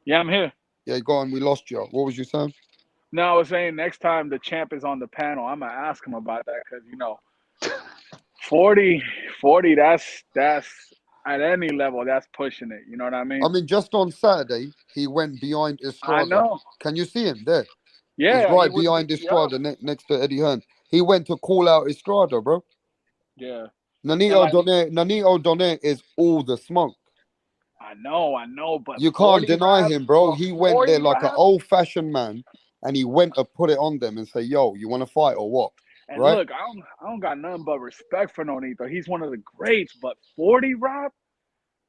Yeah, I'm here. Yeah, go on. We lost you. What was you saying? No, I was saying next time the champ is on the panel, I'm gonna ask him about that because 40, 40. That's at any level. That's pushing it. You know what I I mean? mean, just on Saturday, he went behind I Estrada. know. Can you see him there? He's Yeah, he right was. behind Yeah, Estrada next to Eddie Hearn. He went to call out Estrada, bro. yeah. And Nonito like Donaire is all the smoke. I know, but You can't 40 deny rap, him, bro. but He went there 40 like an rap. old-fashioned man, and he went to put it on them and say, "Yo, you want to fight or what?" And Right? look, I don't got nothing but respect for Nonito. He's one of the greats, but 40 rap,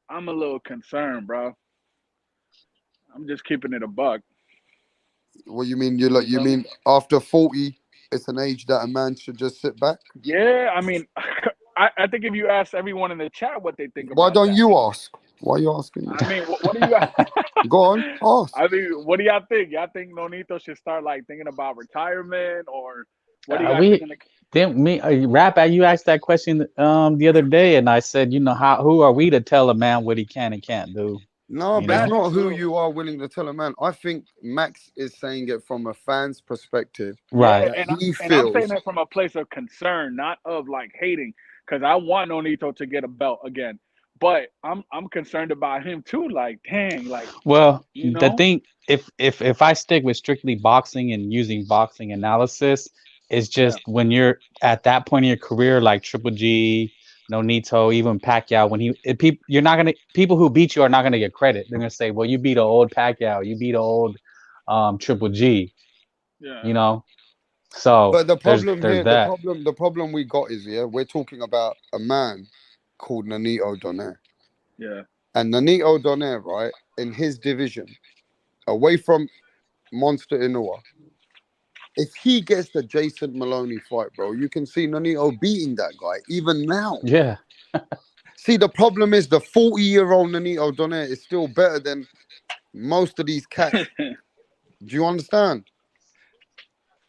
I'm a little concerned, bro. I'm just keeping it a buck. What you mean? You like? You You feel me? mean after 40, it's an age that a man should just sit back? Yeah, I mean, I think if you ask everyone in the chat what they think Why about don't that, you ask? Why are you asking me? I mean, what do you? Go on, ask. I mean, what do y'all think? Y'all think Nonito should start like thinking about retirement, or what do you guys think? We then me rap. You asked that question the other day, and I said, who are we to tell a man what he can and can't do? No, You but it's know, That's not who true. you are willing to tell a man. I think Max is saying it from a fan's perspective Yeah, right? that he and I'm saying feels. that from a place of concern, not of like hating, because I want Nonito to get a belt again. But I'm concerned about him too. Like, dang, like Well, you the know, thing, if I stick with strictly boxing and using boxing analysis, it's yeah, just when you're at that point in your career, like Triple G, Nonito, even Pacquiao, you're not gonna people who beat you are not gonna get credit. They're gonna say, well, you beat an old Pacquiao, you beat an old Triple G, yeah, you know. So But the problem there's here, that. the problem we got is, yeah, we're talking about a man called Nonito Donaire. yeah. And Nonito Donaire, right, in his division, away from Monster Inoue, if he gets the Jason Maloney fight, bro, you can see Nonito beating that guy even now. Yeah. See, the problem is the 40-year-old Nonito Donaire is still better than most of these cats. Do you understand?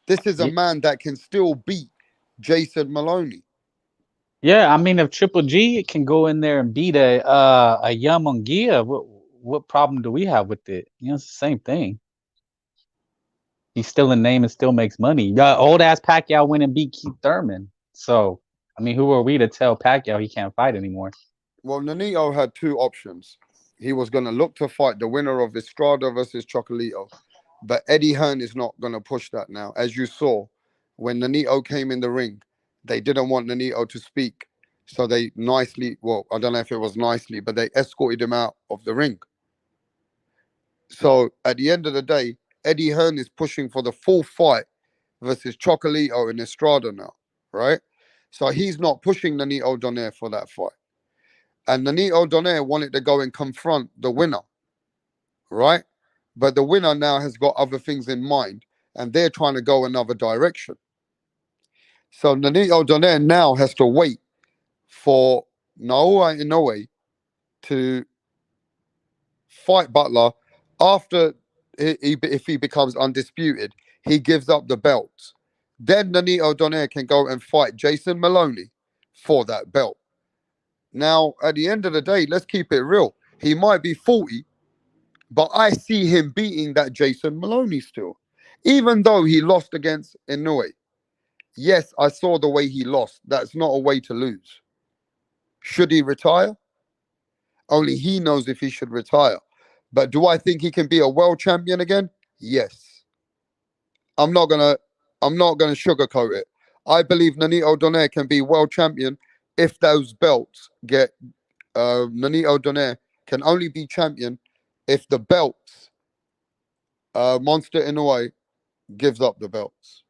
This is a man that can still beat Jason Maloney. Yeah, I mean, if Triple G can go in there and beat a Young Munguia, what problem do we have with it? It's the same thing. He's still a name and still makes money. Old ass Pacquiao went and beat Keith Thurman. So, I mean, who are we to tell Pacquiao he can't fight anymore? Well, Nonito had two options. He was going to look to fight the winner of Estrada versus Chocolito, but Eddie Hearn is not going to push that now. As you saw, when Nonito came in the ring, they didn't want Nonito to speak. So they nicely, well, I don't know if it was nicely, but they escorted him out of the ring. So at the end of the day, Eddie Hearn is pushing for the full fight versus Chocolito and Estrada now, right? So he's not pushing Nonito Donaire for that fight. And Nonito Donaire wanted to go and confront the winner, right? But the winner now has got other things in mind, and they're trying to go another direction. So Nonito Donaire now has to wait for Naoya Inoue to fight Butler after if he becomes undisputed, he gives up the belts. Then Nonito Donaire can go and fight Jason Maloney for that belt. Now, at the end of the day, let's keep it real. He might be 40, but I see him beating that Jason Maloney still. Even though he lost against Inoue. Yes, I saw the way he lost. That's not a way to lose. Should he retire? Only he knows if he should retire. But do I think he can be a world champion again? Yes. I'm not gonna sugarcoat it. I believe Nonito Donaire can be world champion if those belts get Nonito Donaire can only be champion if the belts Monster Inoue gives up the belts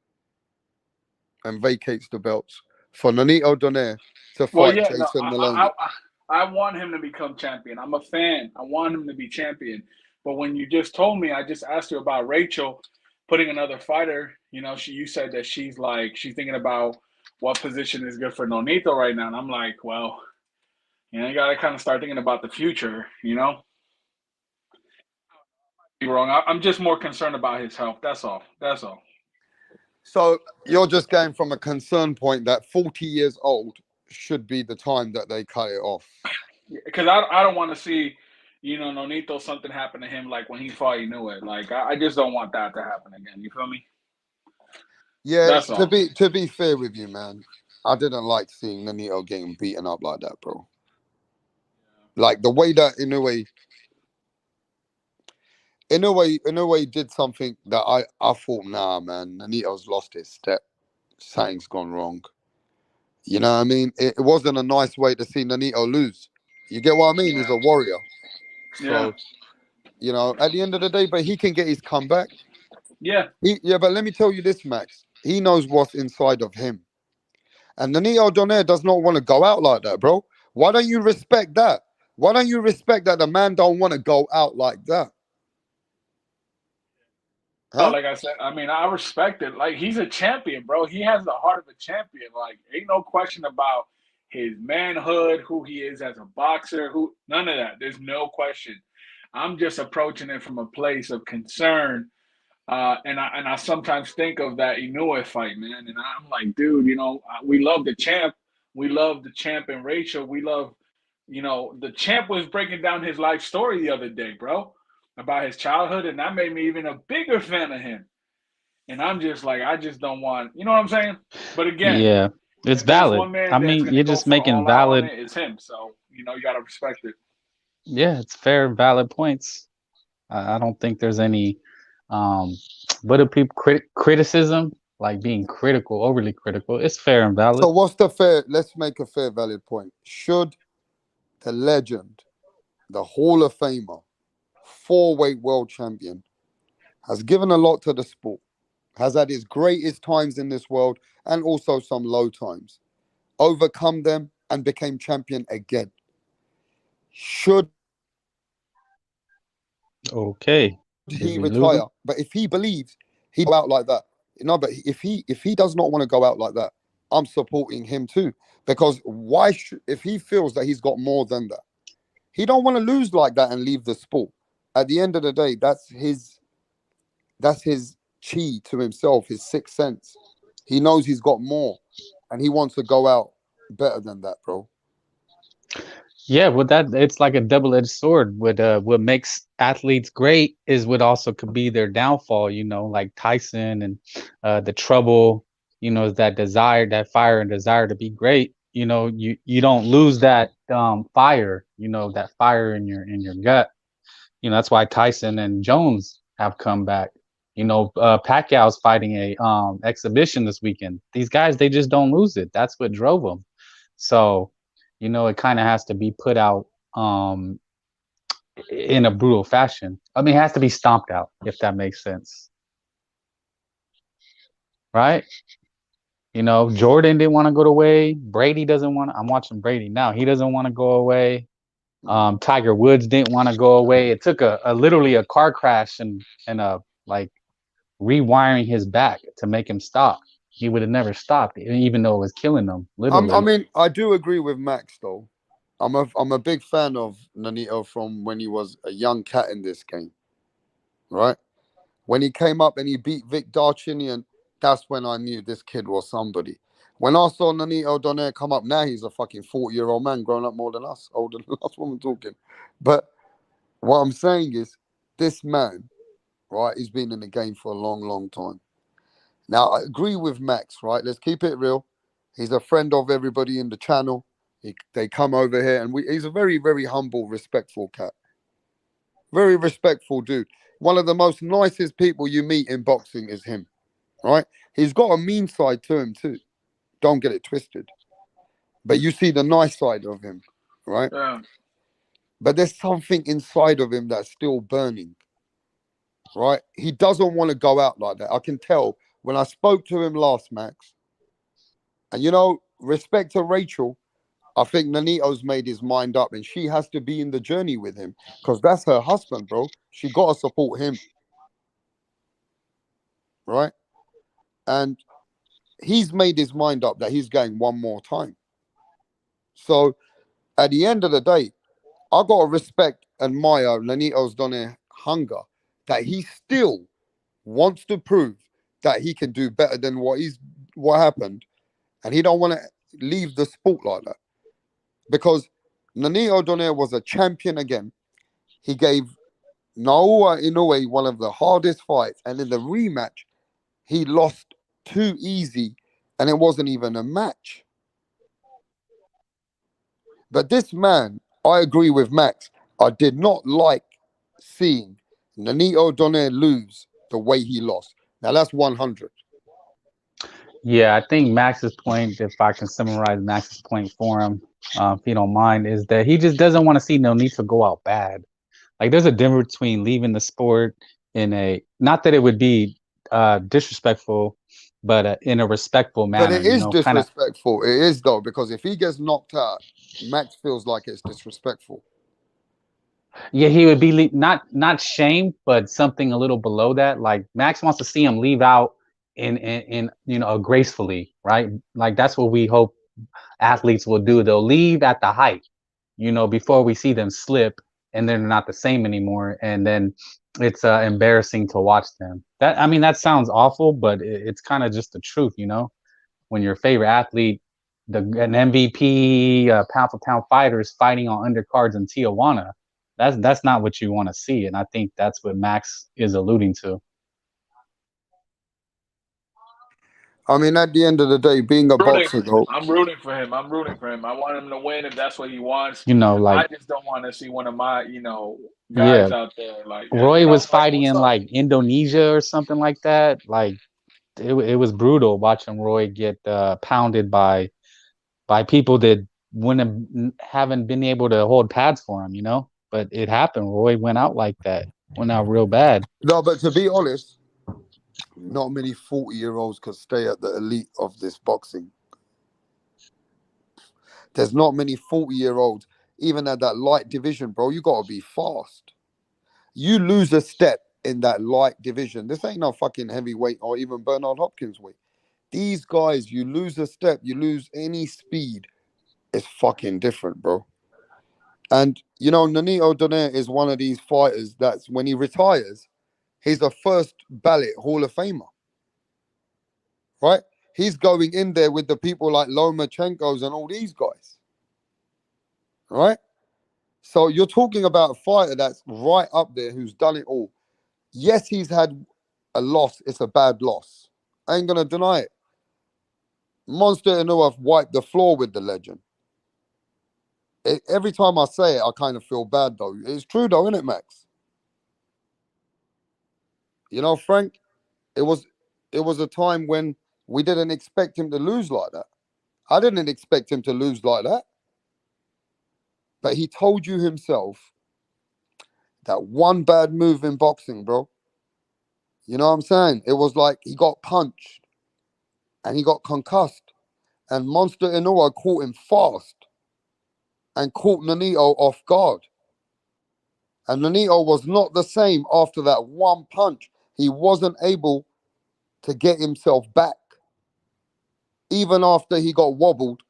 and vacates the belts for Nonito Donaire to Well, fight yeah, no, Jason Maloney. I want him to become champion. I'm a fan. I want him to be champion. But when you just told me, I just asked you about Rachel putting another fighter. You know, you said that she's thinking about what position is good for Nonito right now, and I'm like, well, you know, you got to kind of start thinking about the future. You know, you're wrong. I'm just more concerned about his health. That's all. That's all. So you're just going from a concern point that 40 years old should be the time that they cut it off. Because I don't want to see, you know, Nonito something happen to him like when he fought Inoue. Like I just don't want that to happen again. You feel me? Yeah, That's all. to be fair with you, man, I didn't like seeing Nonito getting beaten up like that, bro. Like the way that Inoue did something that I thought, nah, man, Nonito's lost his step. Something's gone wrong. You know what I mean? It wasn't a nice way to see Nonito lose. You get what I mean? He's a warrior. Yeah. So, you know, at the end of the day, but he can get his comeback. Yeah. But let me tell you this, Max. He knows what's inside of him. And Nonito Donaire does not want to go out like that, bro. Why don't you respect that? Why don't you respect that the man don't want to go out like that? No, Huh? like I said, I mean, I respect it. Like he's a champion, bro. He has the heart of a champion. Like ain't no question about his manhood, who he is as a boxer, who none of that. There's no question. I'm just approaching it from a place of concern. And I sometimes think of that Inoue fight, man, and I'm like, dude, you know, we love the champ, and Rachel, we love, you know, the champ was breaking down his life story the other day, bro, about his childhood, and that made me even a bigger fan of him. And I'm just like, I just don't want, you know what I'm saying? But again, Yeah, it's if there's valid. one I man that's mean, gonna you're go just for making all out on valid. it, it's him. So you know, you gotta respect it. Yeah, it's fair, valid points. I don't think there's any, what do people criticism, like being critical, overly critical. It's fair and So valid. what's the fair? Let's make a fair, valid point. Should the legend, the Hall of Famer, four-weight world champion, has given a lot to the sport, has had his greatest times in this world and also some low times, overcome them and became champion again. Should Okay, did he we lose retire? him? But if he believes he'd go out like that, no. But if he does not want to go out like that, I'm supporting him too. Because why should if he feels that he's got more than that, he don't want to lose like that and leave the sport. At the end of the day, that's his chi to himself, his sixth sense. He knows he's got more, and he wants to go out better than that, bro. Yeah, well, that it's like a double-edged sword. What makes athletes great is what also could be their downfall. You know, like Tyson and the trouble. You know, is that desire, that fire and desire to be great. You know, you don't lose that fire. You know, that fire in your gut. You know, that's why Tyson and Jones have come back. You know, Pacquiao's fighting a exhibition this weekend. These guys, they just don't lose it. That's what drove them. So, you know, it kind of has to be put out in a brutal fashion. I mean, it has to be stomped out, if that makes sense, right? You know, Jordan didn't want to go away. Brady doesn't want to. I'm watching Brady now. He doesn't want to go away. Tiger Woods didn't want to go away. It took a literally a car crash and a like rewiring his back to make him stop. He would have never stopped, even though it was killing him, I literally. mean, I do agree with Max though. I'm a big fan of Nonito from when he was a young cat in this game, right? When he came up and he beat Vic Darchinyan, that's when I knew this kid was somebody. When I saw Nonito Donaire come up, now he's a fucking 40-year-old man, grown up more than us, older than us, woman talking. But what I'm saying is, this man, right, he's been in the game for a long, long time. Now, I agree with Max, right? Let's keep it real. He's a friend of everybody in the channel. They come over here, and he's a very, very humble, respectful cat. Very respectful dude. One of the most nicest people you meet in boxing is him, right? He's got a mean side to him too. Don't get it twisted. But you see the nice side of him, right? Yeah. But there's something inside of him that's still burning, right? He doesn't want to go out like that. I can tell when I spoke to him last, Max. And you know, respect to Rachel, I think Nonito's made his mind up and she has to be in the journey with him because that's her husband, bro. She got to support him, right? And he's made his mind up that he's going one more time. So at the end of the day, I got to respect, admire Nonito's Donaire hunger that he still wants to prove that he can do better than what happened. And he don't want to leave the sport like that. Because Nonito Donaire was a champion again. He gave Naoya Inoue one of the hardest fights. And in the rematch, he lost too easy. And it wasn't even a match. But this man, I agree with Max. I did not like seeing Nonito Donaire lose the way he lost. Now, that's 100. Yeah, I think Max's point, if I can summarize Max's point for him, if you don't mind, is that he just doesn't want to see Nonito go out bad. Like, there's a difference between leaving the sport in a, not that it would be disrespectful, but in a respectful But manner, it is kind of. disrespectful. It is, though, because if he gets knocked out, Max feels like it's disrespectful. Yeah, he would be not shamed, but something a little below that. Like, Max wants to see him leave out in gracefully, right? Like, that's what we hope athletes will do. They'll leave at the height, before we see them slip and they're not the same anymore, and then it's embarrassing to watch them. That sounds awful, but it's kind of just the truth, when your favorite athlete, an MVP, pound for pound fighter, is fighting on undercards in Tijuana. That's not what you want to see, and I think that's what Max is alluding to. I mean, at the end of the day, being a boxer, though. I'm rooting for him. I want him to win if that's what he wants. Like, I just don't want to see one of my, yeah, guys out there like that. Roy was Like, fighting what's in up? like Indonesia or something like that. Like, it was brutal watching Roy get pounded by people that haven't been able to hold pads for him, But it happened. Roy went out like that. Went out real bad. No, but to be honest, not many 40-year-olds could stay at the elite of this boxing. There's not many 40-year-olds, even at that light division, bro. You got to be fast. You lose a step in that light division. This ain't no fucking heavyweight or even Bernard Hopkins weight. These guys, you lose a step, you lose any speed. It's fucking different, bro. And, Nonito Donaire is one of these fighters that's, when he retires, he's a first ballot Hall of Famer, right? He's going in there with the people like Lomachenkos and all these guys, right? So you're talking about a fighter that's right up there who's done it all. Yes, he's had a loss. It's a bad loss. I ain't going to deny it. Monster Inoue wiped the floor with the legend. Every time I say it, I kind of feel bad, though. It's true, though, isn't it, Max? Frank, it was a time when we didn't expect him to lose like that. I didn't expect him to lose like that. But he told you himself that one bad move in boxing, bro. You know what I'm saying? It was like he got punched and he got concussed. And Monster Inoue caught him fast and caught Nonito off guard. And Nonito was not the same after that one punch. He wasn't able to get himself back. Even after he got wobbled,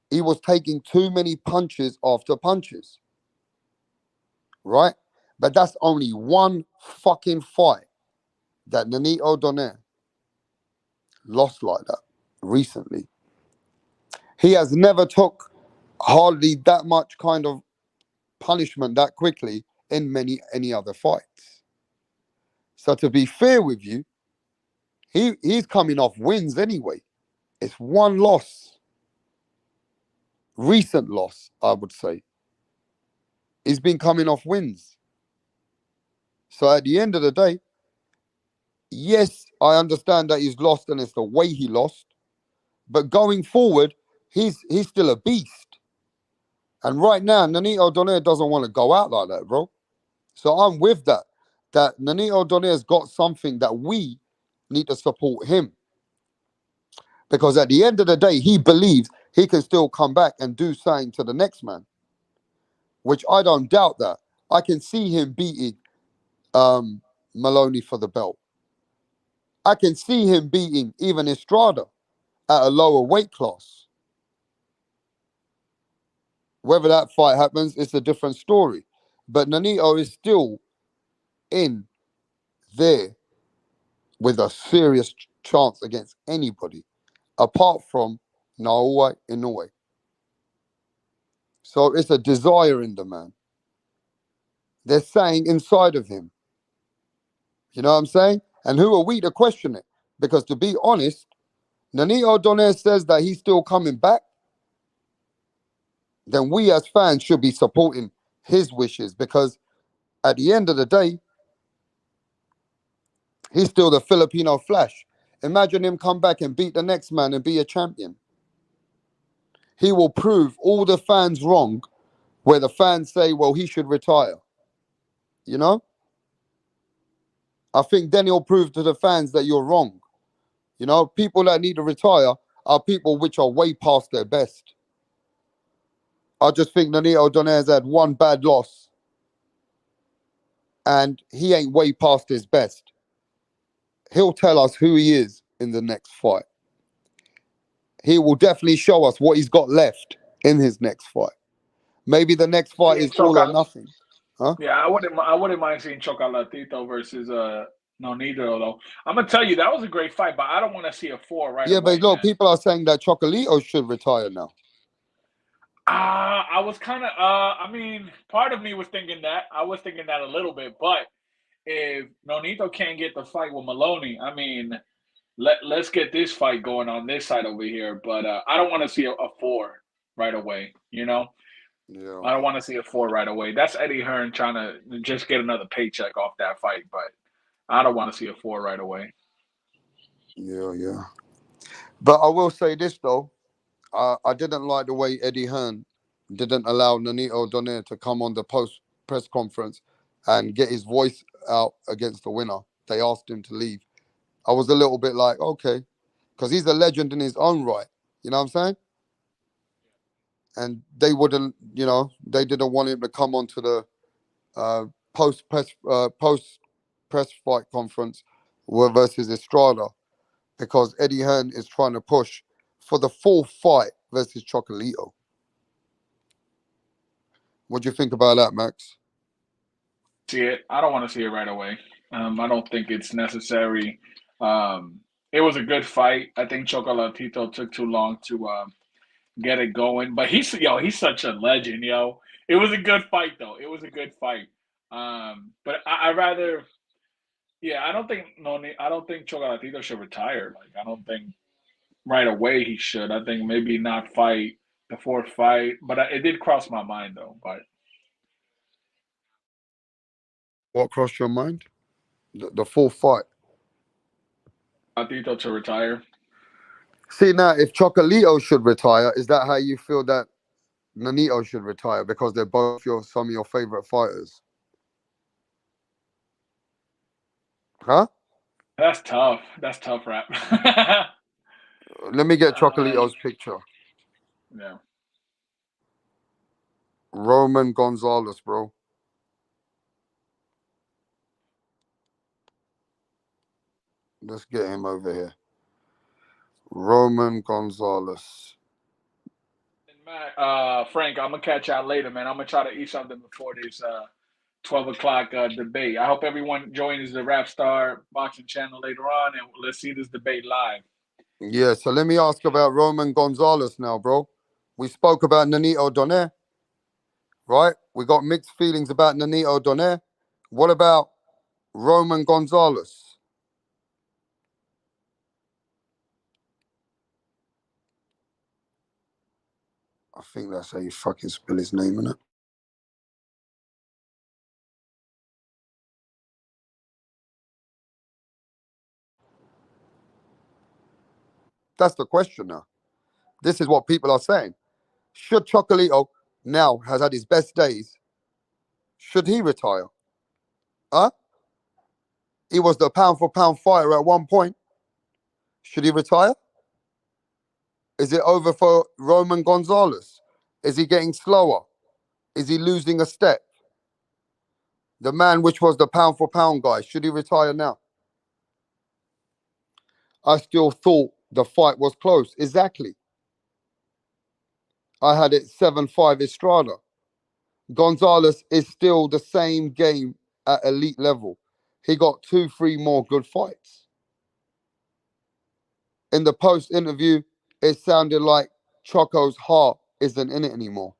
he was taking too many punches after punches. Right? But that's only one fucking fight that Nonito Donaire lost like that. recently. He has never took hardly that much kind of punishment that quickly in any other fights. So to be fair with you, he's coming off wins anyway. It's one loss, recent loss, I would say. He's been coming off wins. So at the end of the day, yes, I understand that he's lost and it's the way he lost. But going forward, he's still a beast. And right now, Nonito Donaire doesn't want to go out like that, bro. So I'm with that. That Nonito Donaire's got something that we need to support him. Because at the end of the day, he believes he can still come back and do something to the next man. Which I don't doubt that. I can see him beating Maloney for the belt. I can see him beating even Estrada at a lower weight class. Whether that fight happens, it's a different story. But Nonito is still in there with a serious chance against anybody, apart from Naoya Inoue. So it's a desire in the man. They're saying inside of him. You know what I'm saying? And who are we to question it? Because to be honest, Nonito Donaire says that he's still coming back. Then we as fans should be supporting his wishes, because at the end of the day, he's still the Filipino Flash. Imagine him come back and beat the next man and be a champion. He will prove all the fans wrong, where the fans say, well, he should retire. You know? I think then he'll prove to the fans that you're wrong. You know, people that need to retire are people which are way past their best. I just think Nonito Donaire's had one bad loss and he ain't way past his best. He'll tell us who he is in the next fight. He will definitely show us what he's got left in his next fight. Maybe the next fight is all or nothing. Huh? Yeah, I wouldn't mind seeing Chocolatito versus Nonito though. I'm gonna tell you that was a great fight, but I don't want to see a 4 right away. Yeah, but look, man. people are saying that Chocolito should retire now. I was kind of I mean, part of me was thinking that. I was thinking that a little bit, but if Nonito can't get the fight with Maloney, I mean, let's get this fight going on this side over here. But I don't want to see a 4 right away. You know, Yeah. I don't want to see a 4 right away. That's Eddie Hearn trying to just get another paycheck off that fight, but I don't want to see a 4 right away. Yeah. But I will say this though, I didn't like the way Eddie Hearn didn't allow Nonito Donaire to come on the post press conference and get his voice out against the winner. They asked him to leave. I was a little bit like, okay, because he's a legend in his own right. You know what I'm saying? And they wouldn't, you know, they didn't want him to come onto the post press fight conference versus Estrada, because Eddie Hearn is trying to push for the full fight versus Chocolito. What do you think about that, Max? See it. I don't want to see it right away. I don't think it's necessary. It was a good fight. I think Chocolatito took too long to get it going, but he's such a legend, yo. It was a good fight though. It was a good fight. But I rather, yeah, I don't think Chocolatito should retire. Like I don't think right away he should. I think maybe not fight the 4th fight, but it did cross my mind though. But What crossed your mind? The full fight. Chocolatito to retire. See, now, if Chocolito should retire, is that how you feel that Nonito should retire? Because they're both some of your favorite fighters. Huh? That's tough. That's tough, rap. Let me get Chocolito's picture. Yeah. Roman Gonzalez, bro. Let's get him over here. Roman Gonzalez. Matt, Frank, I'm gonna catch y'all later, man. I'm gonna try to eat something before this 12 o'clock debate. I hope everyone joins the Rap Star boxing channel later on, and let's see this debate live. Yeah, so let me ask about Roman Gonzalez now, bro. We spoke about Nonito Donaire, right? We got mixed feelings about Nonito Donaire. What about Roman Gonzalez? I think that's how you fucking spell his name, innit? That's the question now. This is what people are saying. Should Chocolito now has had his best days? Should he retire? Huh? He was the pound for pound fighter at one point. Should he retire? Is it over for Roman Gonzalez? Is he getting slower? Is he losing a step? The man which was the pound for pound guy, should he retire now? I still thought the fight was close. Exactly. I had it 7-5 Estrada. Gonzalez is still the same game at elite level. He got 2-3 more good fights. In the post interview, it sounded like Choco's heart isn't in it anymore.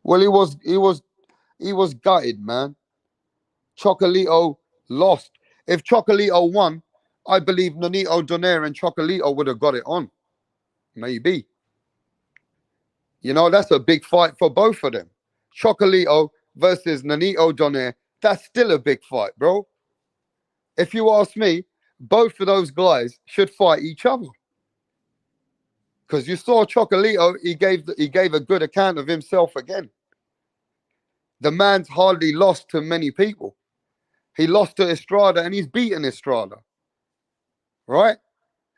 Well, he was gutted, man. Chocolito lost. If Chocolito won, I believe Nonito Donaire and Chocolito would have got it on. Maybe. You know, that's a big fight for both of them. Chocolito versus Nonito Donaire, that's still a big fight, bro. If you ask me, both of those guys should fight each other. Because you saw Chocolito, he gave a good account of himself again. The man's hardly lost to many people. He lost to Estrada and he's beaten Estrada. Right?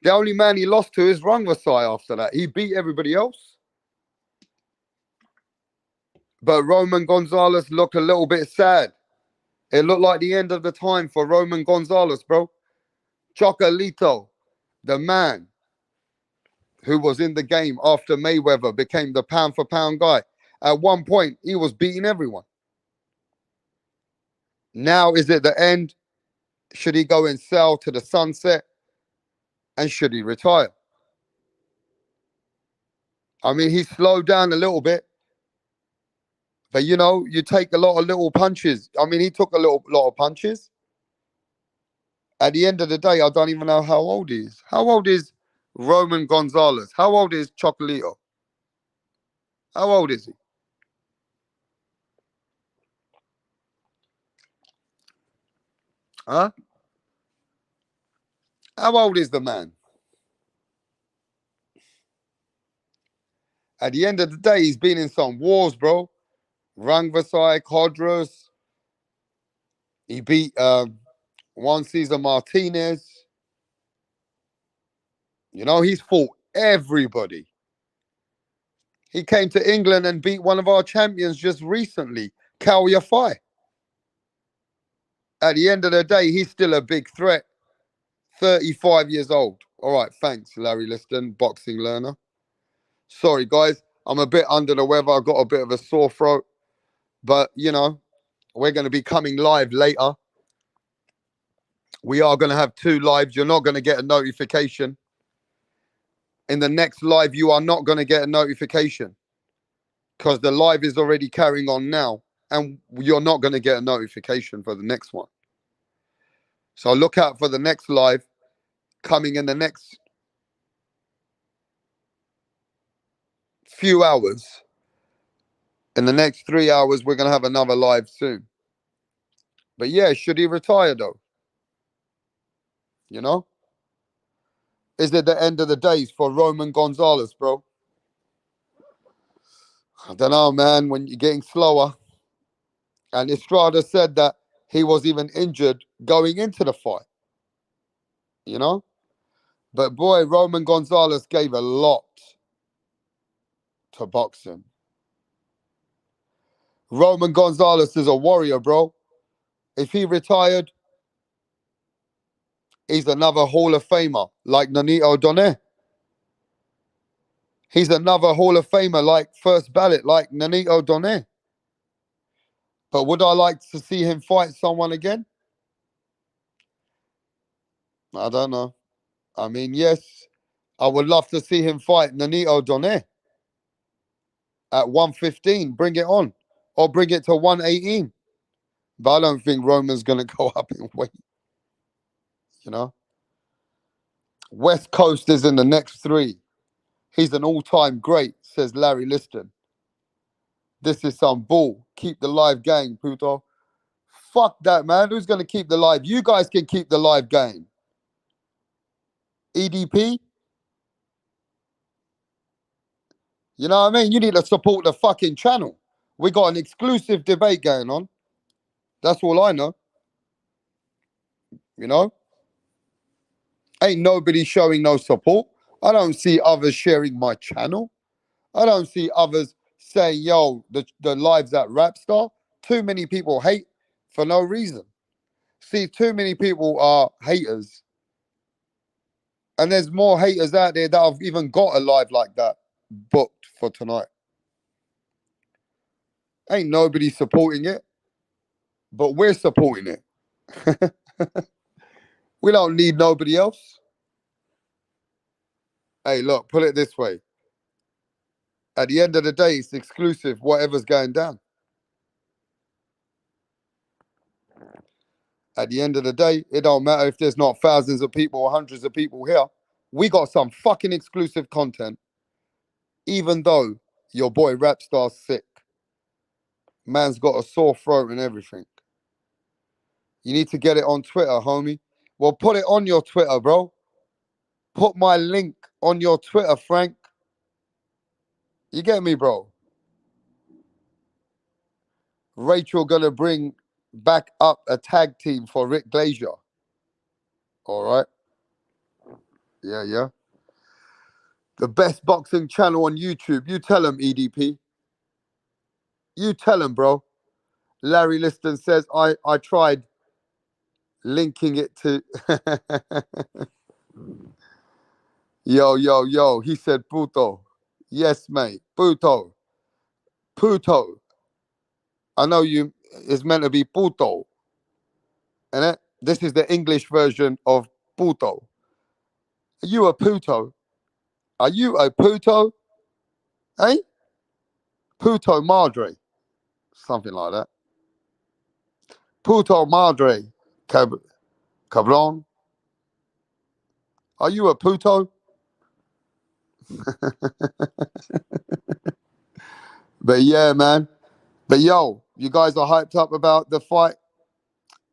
The only man he lost to is Rungvisai after that. He beat everybody else. But Roman Gonzalez looked a little bit sad. It looked like the end of the time for Roman Gonzalez, bro. Chocolito, the man who was in the game after Mayweather became the pound for pound guy. At one point, he was beating everyone. Now, is it the end? Should he go and sell to the sunset? And should he retire? I mean, he slowed down a little bit. But, you know, you take a lot of little punches. I mean, he took a lot of punches. At the end of the day, I don't even know how old he is. How old is Roman Gonzalez? How old is Chocolito? How old is he? Huh? How old is the man? At the end of the day, he's been in some wars, bro. Rungvisai, Codras. He beat Juan Cesar Martinez. You know, he's fought everybody. He came to England and beat one of our champions just recently, Cal Yafai. At the end of the day, he's still a big threat. 35 years old. All right, thanks, Larry Liston, boxing learner. Sorry, guys. I'm a bit under the weather. I got a bit of a sore throat. But, you know, we're going to be coming live later. We are going to have 2 lives. You're not going to get a notification. In the next live, you are not going to get a notification because the live is already carrying on now. And you're not going to get a notification for the next one. So look out for the next live coming in the next few hours. In the next 3 hours, we're going to have another live soon. But yeah, should he retire though? You know? Is it the end of the days for Roman Gonzalez, bro? I don't know, man. When you're getting slower. And Estrada said that he was even injured going into the fight. You know? But boy, Roman Gonzalez gave a lot to boxing. Roman Gonzalez is a warrior, bro. If he retired, he's another Hall of Famer like Nonito Donaire. He's another Hall of Famer like first ballot like Nonito Donaire. But would I like to see him fight someone again? I don't know. I mean, yes, I would love to see him fight Nonito Doné at 115. Bring it on. Or bring it to 118. But I don't think Roman's going to go up in weight, you know? West Coast is in the next three. He's an all-time great, says Larry Liston. This is some bull. Keep the live game, puto. Fuck that, man. Who's going to keep the live? You guys can keep the live game. EDP? You know what I mean? You need to support the fucking channel. We got an exclusive debate going on. That's all I know. You know? Ain't nobody showing no support. I don't see others sharing my channel. I don't see others saying, yo, the lives at Rapstar. Too many people hate for no reason. See, too many people are haters. And there's more haters out there that have even got a live like that booked for tonight. Ain't nobody supporting it, but we're supporting it. We don't need nobody else. Hey, look, put it this way. At the end of the day, it's exclusive, whatever's going down. At the end of the day, it don't matter if there's not thousands of people or hundreds of people here. We got some fucking exclusive content, even though your boy Rapstar's sick. Man's got a sore throat and everything. You need to get it on Twitter, homie. Well, put it on your Twitter, bro. Put my link on your Twitter, Frank. You get me, bro? Rachel gonna bring back up a tag team for Rick Glazier. All right. Yeah, yeah. The best boxing channel on YouTube. You tell him, EDP. You tell him, bro. Larry Liston says, I tried linking it to... Yo. He said, puto. Yes, mate. Puto. Puto. I know you... It's meant to be puto. And this is the English version of puto. Are you a puto? Are you a puto? Eh? Puto madre. Something like that. Puto madre. Cabron. Are you a puto? But yeah, man. But yo, you guys are hyped up about the fight.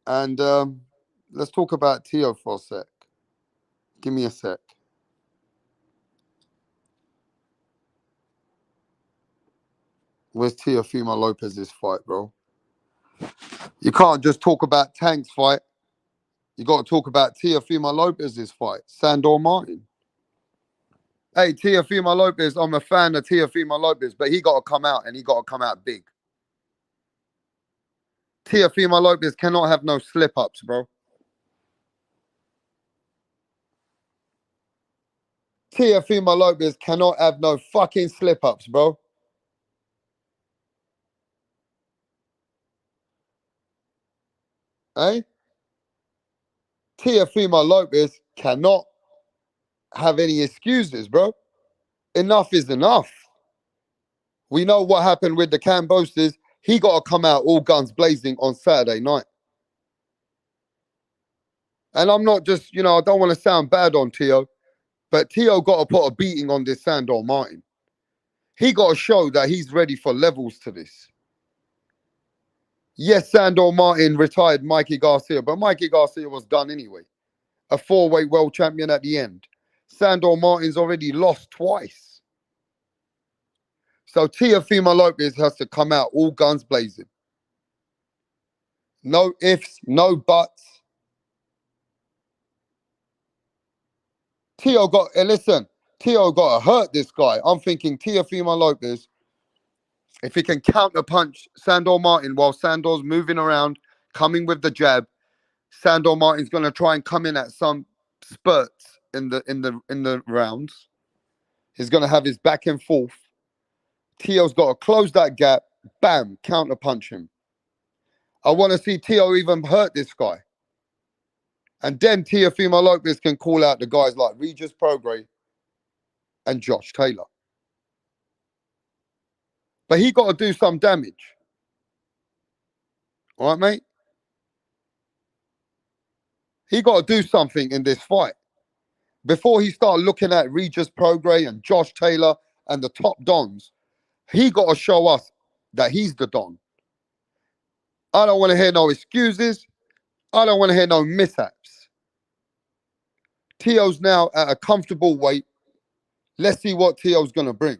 And let's talk about Tio for a sec. Give me a sec. Where's Teofimo Lopez's fight, bro? You can't just talk about Tank's fight. You got to talk about Teofimo Lopez's fight. Sandor Martin. Hey, Teofimo Lopez, I'm a fan of Teofimo Lopez, but he got to come out and he got to come out big. Teofimo Lopez cannot have no slip-ups, bro. Teofimo Lopez cannot have no fucking slip-ups, bro. Eh? Teofimo Lopez cannot have any excuses, bro. Enough is enough. We know what happened with the Cambosas. He got to come out all guns blazing on Saturday night. And I'm not just, I don't want to sound bad on Tio, but Tio got to put a beating on this Sandor Martin. He got to show that he's ready for levels to this. Yes, Sandor Martin retired Mikey Garcia, but Mikey Garcia was done anyway. A 4-weight world champion at the end. Sandor Martin's already lost twice. So Teofimo Lopez has to come out all guns blazing. No ifs, no buts. Tio got to hurt this guy. I'm thinking Teofimo Lopez, if he can counterpunch Sandor Martin while Sandor's moving around, coming with the jab, Sandor Martin's going to try and come in at some spurts in the rounds. He's going to have his back and forth. Tio's got to close that gap. Bam, counterpunch him. I want to see Tio even hurt this guy. And then Teofimo Lopez can call out the guys like Regis Prograis and Josh Taylor. But he got to do some damage. All right, mate? He got to do something in this fight. Before he start looking at Regis Prograis and Josh Taylor and the top dons, he got to show us that he's the don. I don't want to hear no excuses. I don't want to hear no mishaps. Tio's now at a comfortable weight. Let's see what Tio's going to bring.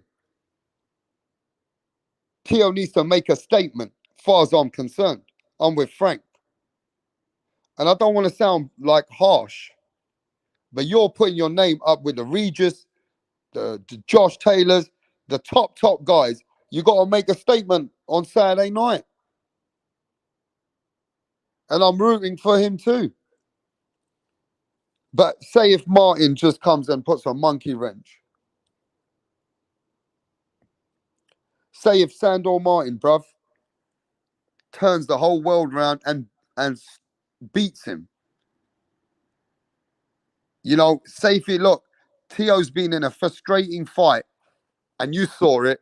Tio needs to make a statement, as far as I'm concerned. I'm with Frank. And I don't want to sound like harsh, but you're putting your name up with the Regis, the Josh Taylors, the top guys. You got to make a statement on Saturday night. And I'm rooting for him too. But say if Martin just comes and puts a monkey wrench. Say if Sandor Martin, bruv, turns the whole world around and beats him. You know, say if you look, Tio's been in a frustrating fight, and you saw it.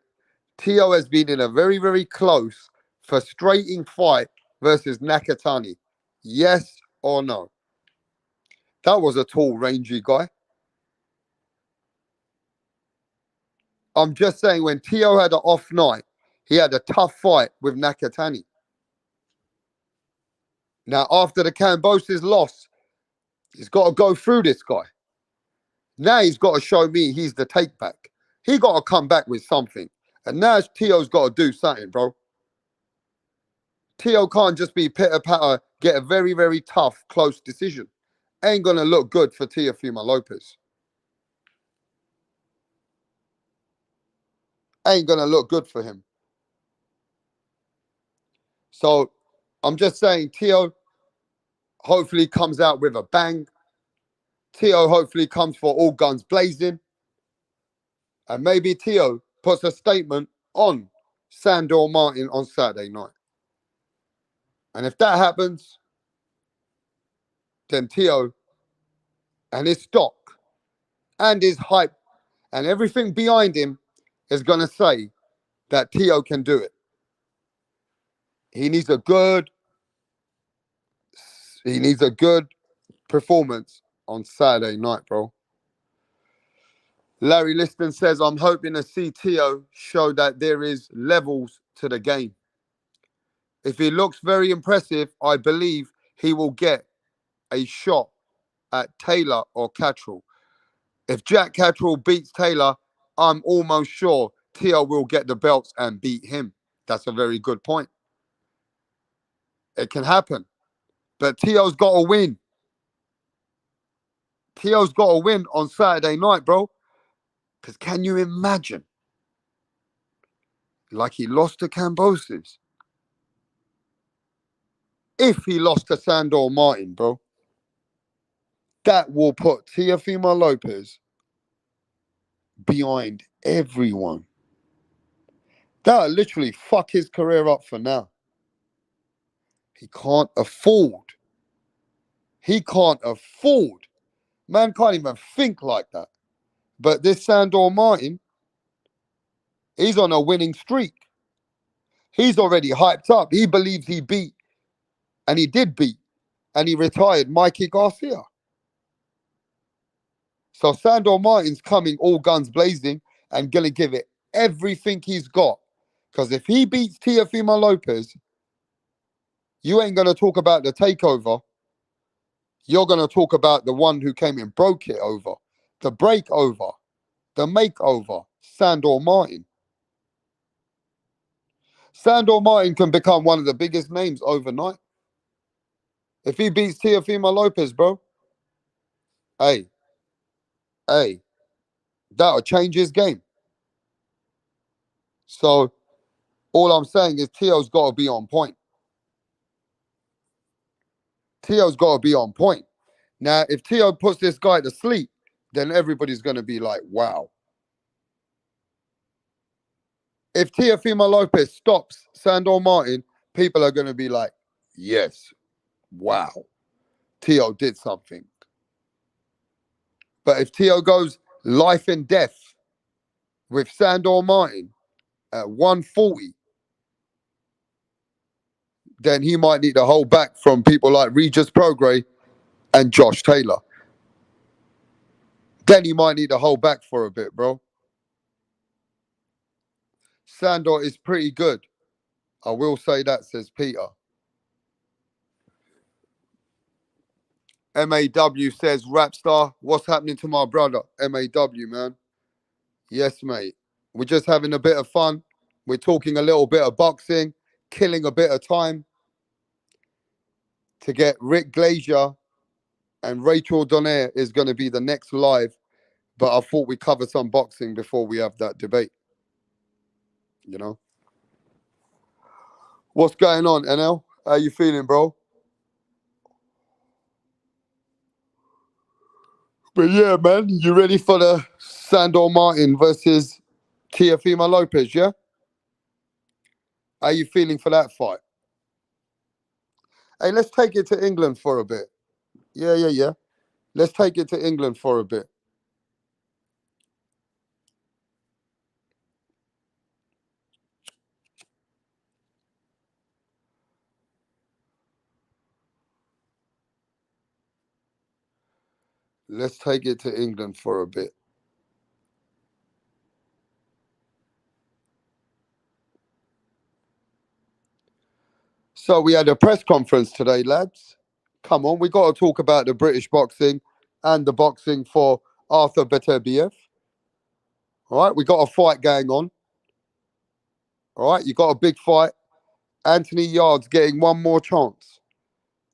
Tio has been in a very, very close, frustrating fight versus Nakatani. Yes or no? That was a tall, rangy guy. I'm just saying, when Tio had an off night, he had a tough fight with Nakatani. Now, after the Kambosos loss, he's got to go through this guy. Now he's got to show me he's the take back. He got to come back with something. And now Tio's got to do something, bro. Tio can't just be pitter-patter, get a very, very tough, close decision. Ain't going to look good for Teofimo Lopez. Ain't going to look good for him. So I'm just saying, Tio hopefully comes out with a bang. Tio hopefully comes for all guns blazing. And maybe Tio puts a statement on Sandor Martin on Saturday night. And if that happens, then Tio and his stock and his hype and everything behind him is going to say that Tio can do it. He needs a good performance on Saturday night, bro. Larry Liston says, I'm hoping to see Tio show that there is levels to the game. If he looks very impressive, I believe he will get a shot at Taylor or Cattrall. If Jack Cattrall beats Taylor, I'm almost sure Tio will get the belts and beat him. That's a very good point. It can happen. But Tio's got to win. Tio's got to win on Saturday night, bro. Because can you imagine? Like he lost to Kambosos. If he lost to Sandor Martin, bro, that will put Teofimo Lopez behind everyone. That'll literally fuck his career up for now. He can't afford. Man can't even think like that. But this Sandor Martin, he's on a winning streak. He's already hyped up. He believes he beat, and he did beat, and he retired Mikey Garcia. So Sandor Martin's coming all guns blazing and going to give it everything he's got. Because if he beats Teofimo Lopez, you ain't going to talk about the takeover. You're going to talk about the one who came and broke it over. The breakover. The makeover. Sandor Martin. Sandor Martin can become one of the biggest names overnight. If he beats Teofimo Lopez, bro, hey, that'll change his game. So all I'm saying is Tio's got to be on point. Tio's got to be on point. Now, if Tio puts this guy to sleep, then everybody's going to be like, wow. If Teofimo Lopez stops Sandor Martin, people are going to be like, yes, wow. Tio did something. But if Tio goes life and death with Sandor Martin at 140, then he might need to hold back from people like Regis Prograis and Josh Taylor. Then he might need to hold back for a bit, bro. Sandor is pretty good. I will say that, says Peter. MAW says, Rapstar, what's happening to my brother? MAW, man. Yes, mate. We're just having a bit of fun. We're talking a little bit of boxing, killing a bit of time to get Rick Glazier and Rachel Donaire is going to be the next live. But I thought we'd cover some boxing before we have that debate. You know? What's going on, NL? How you feeling, bro? But yeah, man, you ready for the Sandor Martin versus Teofimo Lopez, yeah? How you feeling for that fight? Hey, let's take it to England for a bit. Yeah. Let's take it to England for a bit. Let's take it to England for a bit. So we had a press conference today, lads. Come on, we got to talk about the British boxing and the boxing for Arthur Beterbiev. All right, we got a fight going on. All right, you got a big fight. Anthony Yarde's getting one more chance.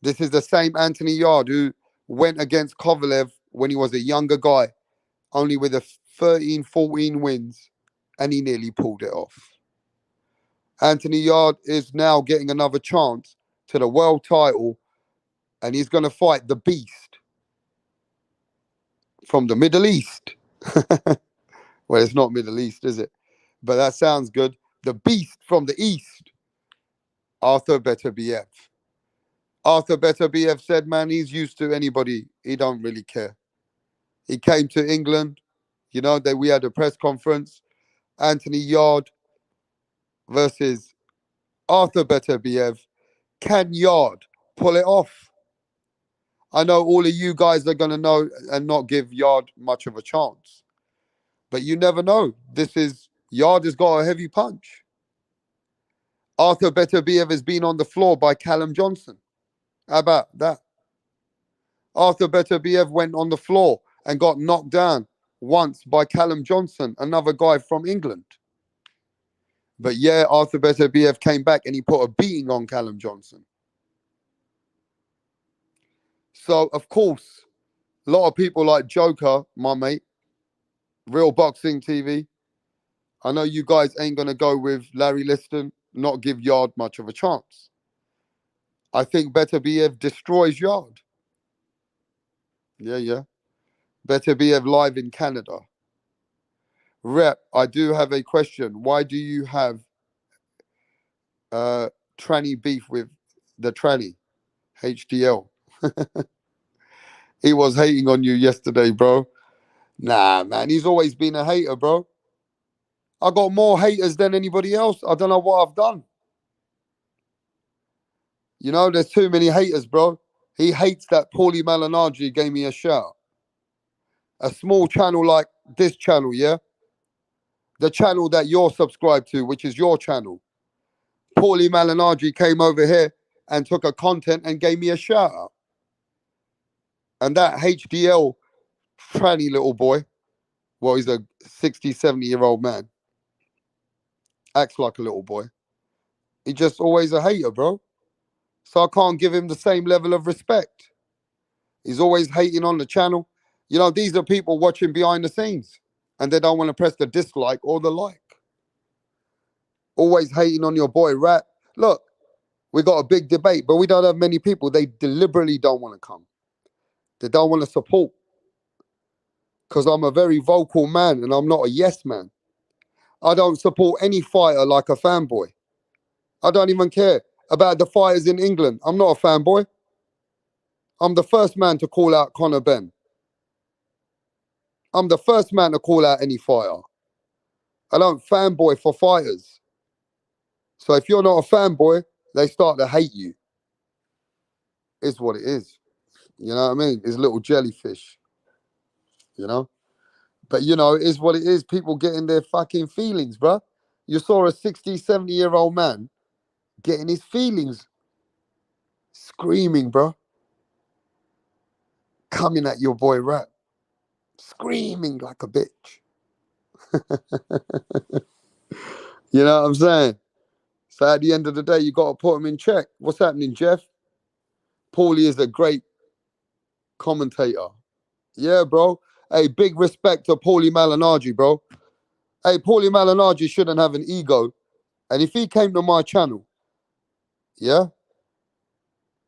This is the same Anthony Yarde who went against Kovalev when he was a younger guy, only with a 13, 14 wins, and he nearly pulled it off. Anthony Yarde is now getting another chance to the world title, and he's going to fight the beast from the Middle East. Well, it's not Middle East, is it? But that sounds good. The beast from the East, Arthur Beterbiev. Arthur Beterbiev said, man, he's used to anybody. He don't really care. He came to England. You know, we had a press conference. Anthony Yarde versus Arthur Beterbiev. Can Yarde pull it off? I know all of you guys are going to know and not give Yarde much of a chance. But you never know. Yarde has got a heavy punch. Arthur Beterbiev has been on the floor by Callum Johnson. How about that? Arthur Beterbiev went on the floor and got knocked down once by Callum Johnson, another guy from England. But yeah, Arthur Beterbiev came back and he put a beating on Callum Johnson. So, of course, a lot of people like Joker, my mate, Real Boxing TV. I know you guys ain't going to go with Larry Liston, not give Yarde much of a chance. I think Beterbiev destroys Yarde. Yeah. Beterbiev live in Canada. Rep, I do have a question. Why do you have tranny beef with the tranny? HDL. He was hating on you yesterday, bro. Nah, man, he's always been a hater, bro. I got more haters than anybody else. I don't know what I've done. You know, there's too many haters, bro. He hates that Paulie Malignaggi gave me a shout. A small channel like this channel, yeah? The channel that you're subscribed to, which is your channel. Paulie Malignaggi came over here and took a content and gave me a shout out. And that HDL tranny little boy, well, he's a 60, 70-year-old man. Acts like a little boy. He's just always a hater, bro. So I can't give him the same level of respect. He's always hating on the channel. You know, these are people watching behind the scenes and they don't want to press the dislike or the like. Always hating on your boy Rat. Look, we got a big debate, but we don't have many people. They deliberately don't want to come. They don't want to support. Because I'm a very vocal man and I'm not a yes man. I don't support any fighter like a fanboy. I don't even care about the fighters in England. I'm not a fanboy. I'm the first man to call out Conor Benn. I'm the first man to call out any fighter. I don't fanboy for fighters. So if you're not a fanboy, they start to hate you. It's what it is. You know what I mean? It's little jellyfish, you know? But, you know, it is what it is. People getting their fucking feelings, bro. You saw a 60, 70-year-old man getting his feelings, screaming, bro. Coming at your boy Rap. Screaming like a bitch. You know what I'm saying? So at the end of the day, you got to put him in check. What's happening, Jeff? Paulie is a great commentator. Yeah, bro. Hey, big respect to Paulie Malignaggi, bro. Hey, Paulie Malignaggi shouldn't have an ego. And if he came to my channel, yeah?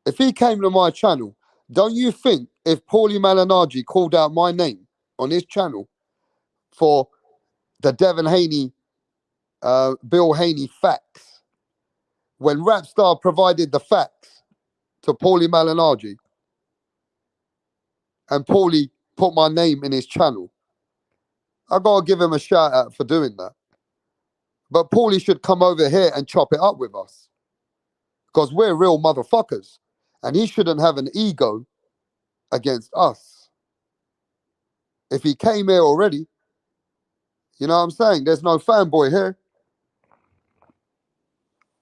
If he came to my channel, don't you think if Paulie Malignaggi called out my name on his channel for the Devin Haney, Bill Haney facts, when Rapstar provided the facts to Paulie Malignaggi, and Paulie put my name in his channel, I gotta give him a shout out for doing that. But Paulie should come over here and chop it up with us, because we're real motherfuckers, and he shouldn't have an ego against us. If he came here already, you know what I'm saying? There's no fanboy here.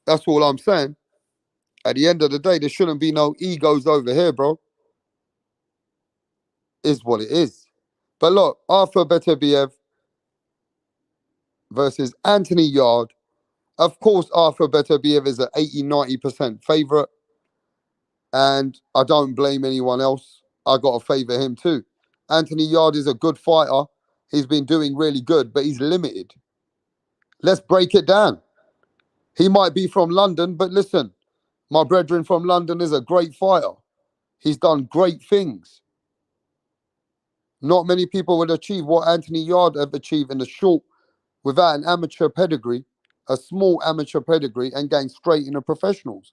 That's all I'm saying. At the end of the day, there shouldn't be no egos over here, bro. Is what it is. But look, Arthur Beterbiev versus Anthony Yarde. Of course, Arthur Beterbiev is an 80-90% favourite. And I don't blame anyone else. I got to favour him too. Anthony Yarde is a good fighter. He's been doing really good, but he's limited. Let's break it down. He might be from London, but listen, my brethren from London is a great fighter. He's done great things. Not many people would achieve what Anthony Yarde have achieved in a short, without an amateur pedigree, a small amateur pedigree, and going straight into professionals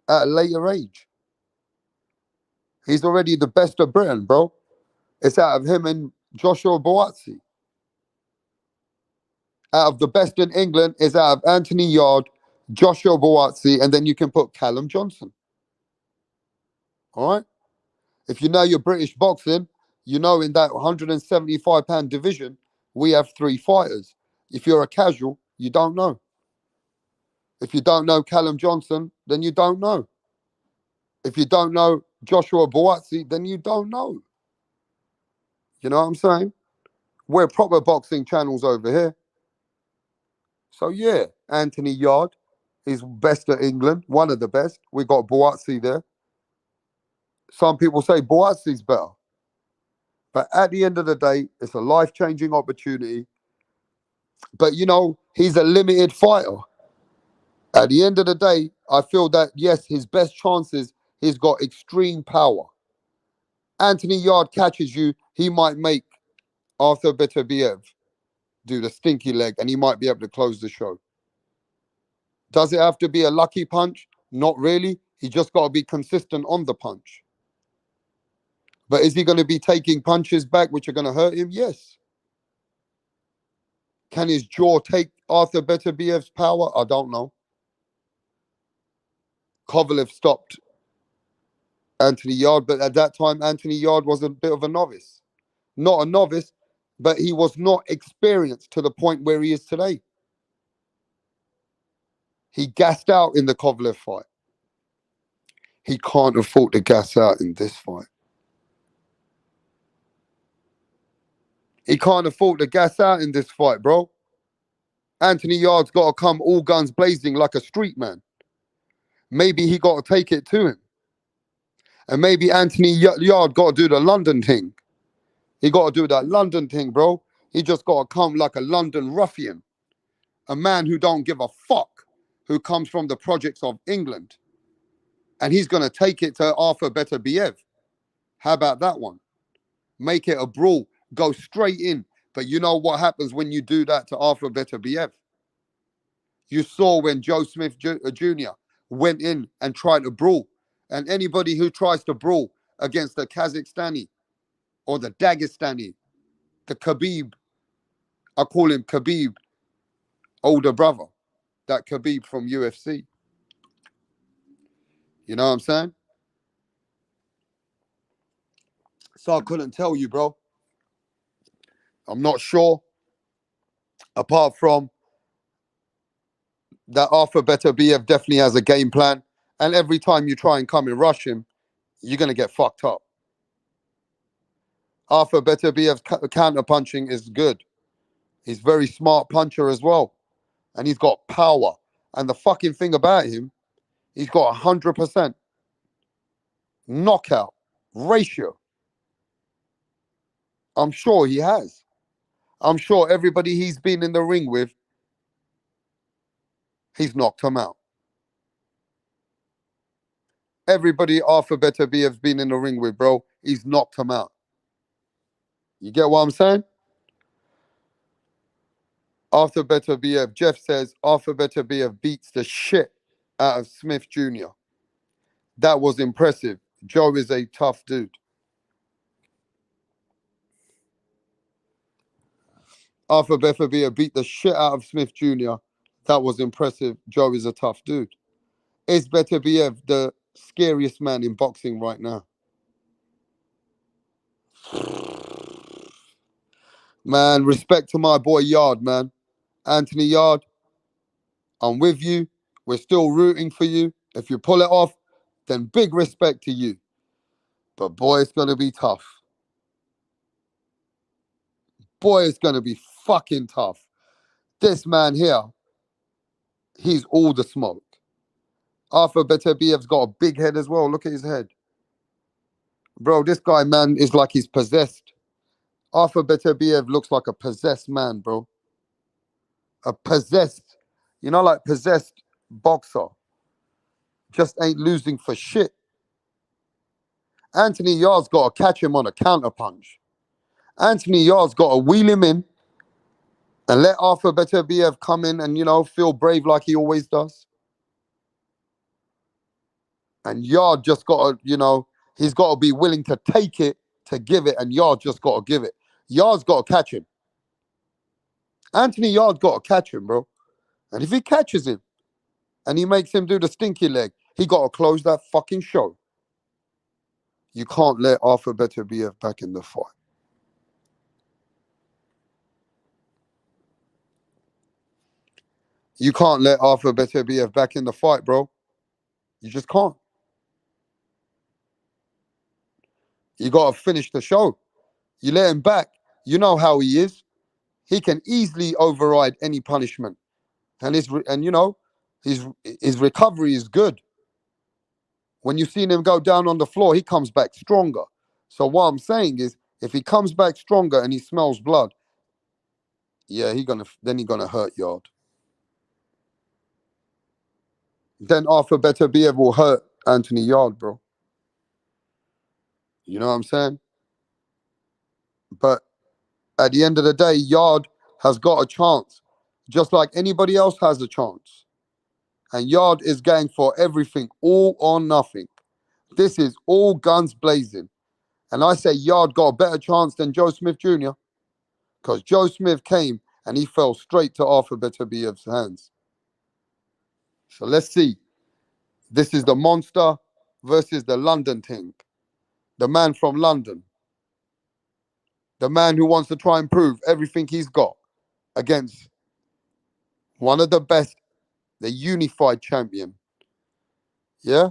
at a later age. He's already the best of Britain, bro. It's out of him and Joshua Boazzi. Out of the best in England is out of Anthony Yarde, Joshua Boazzi, and then you can put Callum Johnson. All right? If you know your British boxing, you know in that 175-pound division, we have 3 fighters. If you're a casual, you don't know. If you don't know Callum Johnson, then you don't know. If you don't know Joshua Boazzi, then you don't know. You know what I'm saying? We're proper boxing channels over here. So yeah, Anthony Yarde is best of England, one of the best. We got Boazzi there. Some people say Boazzi's better. But at the end of the day, it's a life-changing opportunity. But, you know, he's a limited fighter. At the end of the day, I feel that, yes, his best chances, he's got extreme power. Anthony Yarde catches you, he might make Arthur Beterbiev do the stinky leg, and he might be able to close the show. Does it have to be a lucky punch? Not really. He just got to be consistent on the punch. But is he going to be taking punches back which are going to hurt him? Yes. Can his jaw take Arthur Beterbiev's power? I don't know. Kovalev stopped Anthony Yarde, but at that time, Anthony Yarde was a bit of a novice. Not a novice, but he was not experienced to the point where he is today. He gassed out in the Kovalev fight. He can't afford to gas out in this fight. He can't afford to gas out in this fight, bro. Anthony Yarde's got to come all guns blazing like a street man. Maybe he got to take it to him. And maybe Anthony Yarde got to do the London thing. He got to do that London thing, bro. He just got to come like a London ruffian. A man who don't give a fuck, who comes from the projects of England. And he's going to take it to Arthur Beterbiev. How about that one? Make it a brawl. Go straight in. But you know what happens when you do that to Arthur Beterbiev? You saw when Joe Smith Jr. went in and tried to brawl. And anybody who tries to brawl against the Kazakhstani or the Dagestani, the Khabib. I call him Khabib, older brother, that Khabib from UFC. You know what I'm saying? So I couldn't tell you, bro. I'm not sure. Apart from that, Arthur Beterbiev definitely has a game plan. And every time you try and come and rush him, you're going to get fucked up. Arthur Beterbiev's counter punching is good. He's very smart puncher as well. And he's got power. And the fucking thing about him, he's got 100% knockout ratio. I'm sure he has. I'm sure everybody he's been in the ring with, he's knocked him out. Everybody Arthur Beterbiev's been in the ring with, bro, he's knocked him out. You get what I'm saying? Arthur Beterbiev, Jeff says, Arthur Beterbiev beats the shit out of Smith Jr. That was impressive. Joe is a tough dude. Arthur Beterbiev beat the shit out of Smith Jr. That was impressive. Joe is a tough dude. Is Beterbiev the scariest man in boxing right now? Man, respect to my boy Yarde, man. Anthony Yarde, I'm with you. We're still rooting for you. If you pull it off, then big respect to you. But boy, it's going to be tough. Boy, it's going to be fucking tough. This man here, he's all the smoke. Arthur Beterbiev's got a big head as well. Look at his head. Bro, this guy, man, is like he's possessed. Arthur Beterbiev looks like a possessed man, bro. A possessed, like possessed boxer. Just ain't losing for shit. Anthony Yarde's got to catch him on a counter punch. Anthony Yarde's got to wheel him in and let Arthur Beterbiev come in and, feel brave like he always does. And Yarde just got to, he's got to be willing to take it, to give it, and Yarde just got to give it. Yarde's got to catch him. Anthony Yarde got to catch him, bro. And if he catches him and he makes him do the stinky leg, he got to close that fucking show. You can't let Arthur Beterbiev back in the fight. You can't let Arthur Beterbiev back in the fight, bro. You just can't. You got to finish the show. You let him back. You know how he is. He can easily override any punishment. And his recovery is good. When you've seen him go down on the floor, he comes back stronger. So what I'm saying is, if he comes back stronger and he smells blood, yeah, he's gonna hurt Yarde. Then Arthur Beterbiev will hurt Anthony Yarde, bro. You know what I'm saying? But at the end of the day, Yarde has got a chance, just like anybody else has a chance. And Yarde is going for everything, all or nothing. This is all guns blazing. And I say Yarde got a better chance than Joe Smith Jr. because Joe Smith came and he fell straight to Arthur Beterbiev's hands. So let's see. This is the monster versus the London thing. The man from London. The man who wants to try and prove everything he's got against one of the best, the unified champion. Yeah?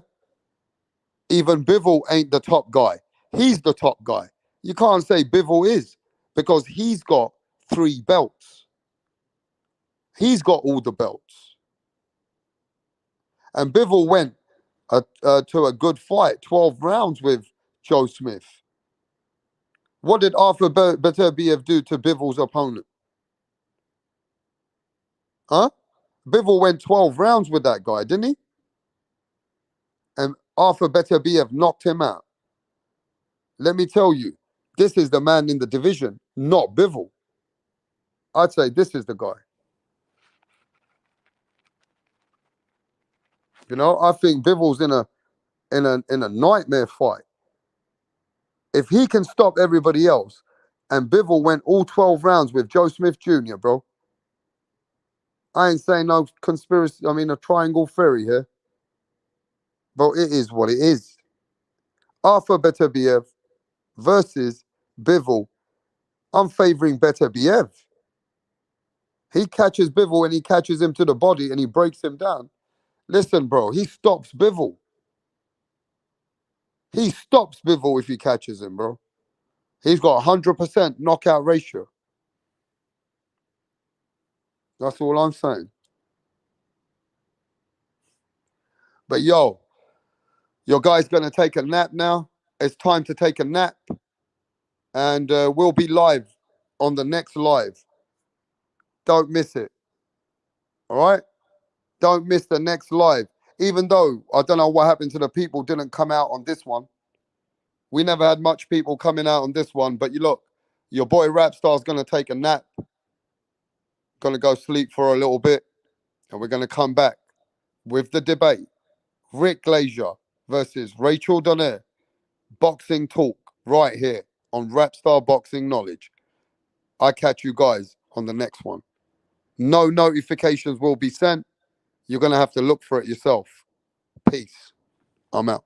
Even Bivol ain't the top guy. He's the top guy. You can't say Bivol is because he's got 3 belts. He's got all the belts. And Bivol went to a good fight, 12 rounds with Joe Smith. What did Arthur Beterbiev do to Bivol's opponent? Huh? Bivol went 12 rounds with that guy, didn't he? And Arthur Beterbiev knocked him out. Let me tell you, this is the man in the division, not Bivol. I'd say this is the guy. I think Bivol's in a nightmare fight. If he can stop everybody else, and Bivol went all 12 rounds with Joe Smith Jr., bro. I ain't saying no conspiracy, I mean a triangle theory here. Bro, it is what it is. Arthur Berterbiev versus Bivol. I'm favoring Berterbiev. He catches Bivol and he catches him to the body and he breaks him down. Listen, bro, he stops Bivol. He stops Bivol if he catches him, bro. He's got 100% knockout ratio. That's all I'm saying. But yo, your guy's going to take a nap now. It's time to take a nap. And we'll be live on the next live. Don't miss it. All right? Don't miss the next live. Even though I don't know what happened to the people didn't come out on this one. We never had much people coming out on this one. But you look, your boy Rapstar's going to take a nap. Going to go sleep for a little bit. And we're going to come back with the debate. Rick Glazier versus Rachel Donaire. Boxing talk right here on Rapstar Boxing Knowledge. I catch you guys on the next one. No notifications will be sent. You're going to have to look for it yourself. Peace. I'm out.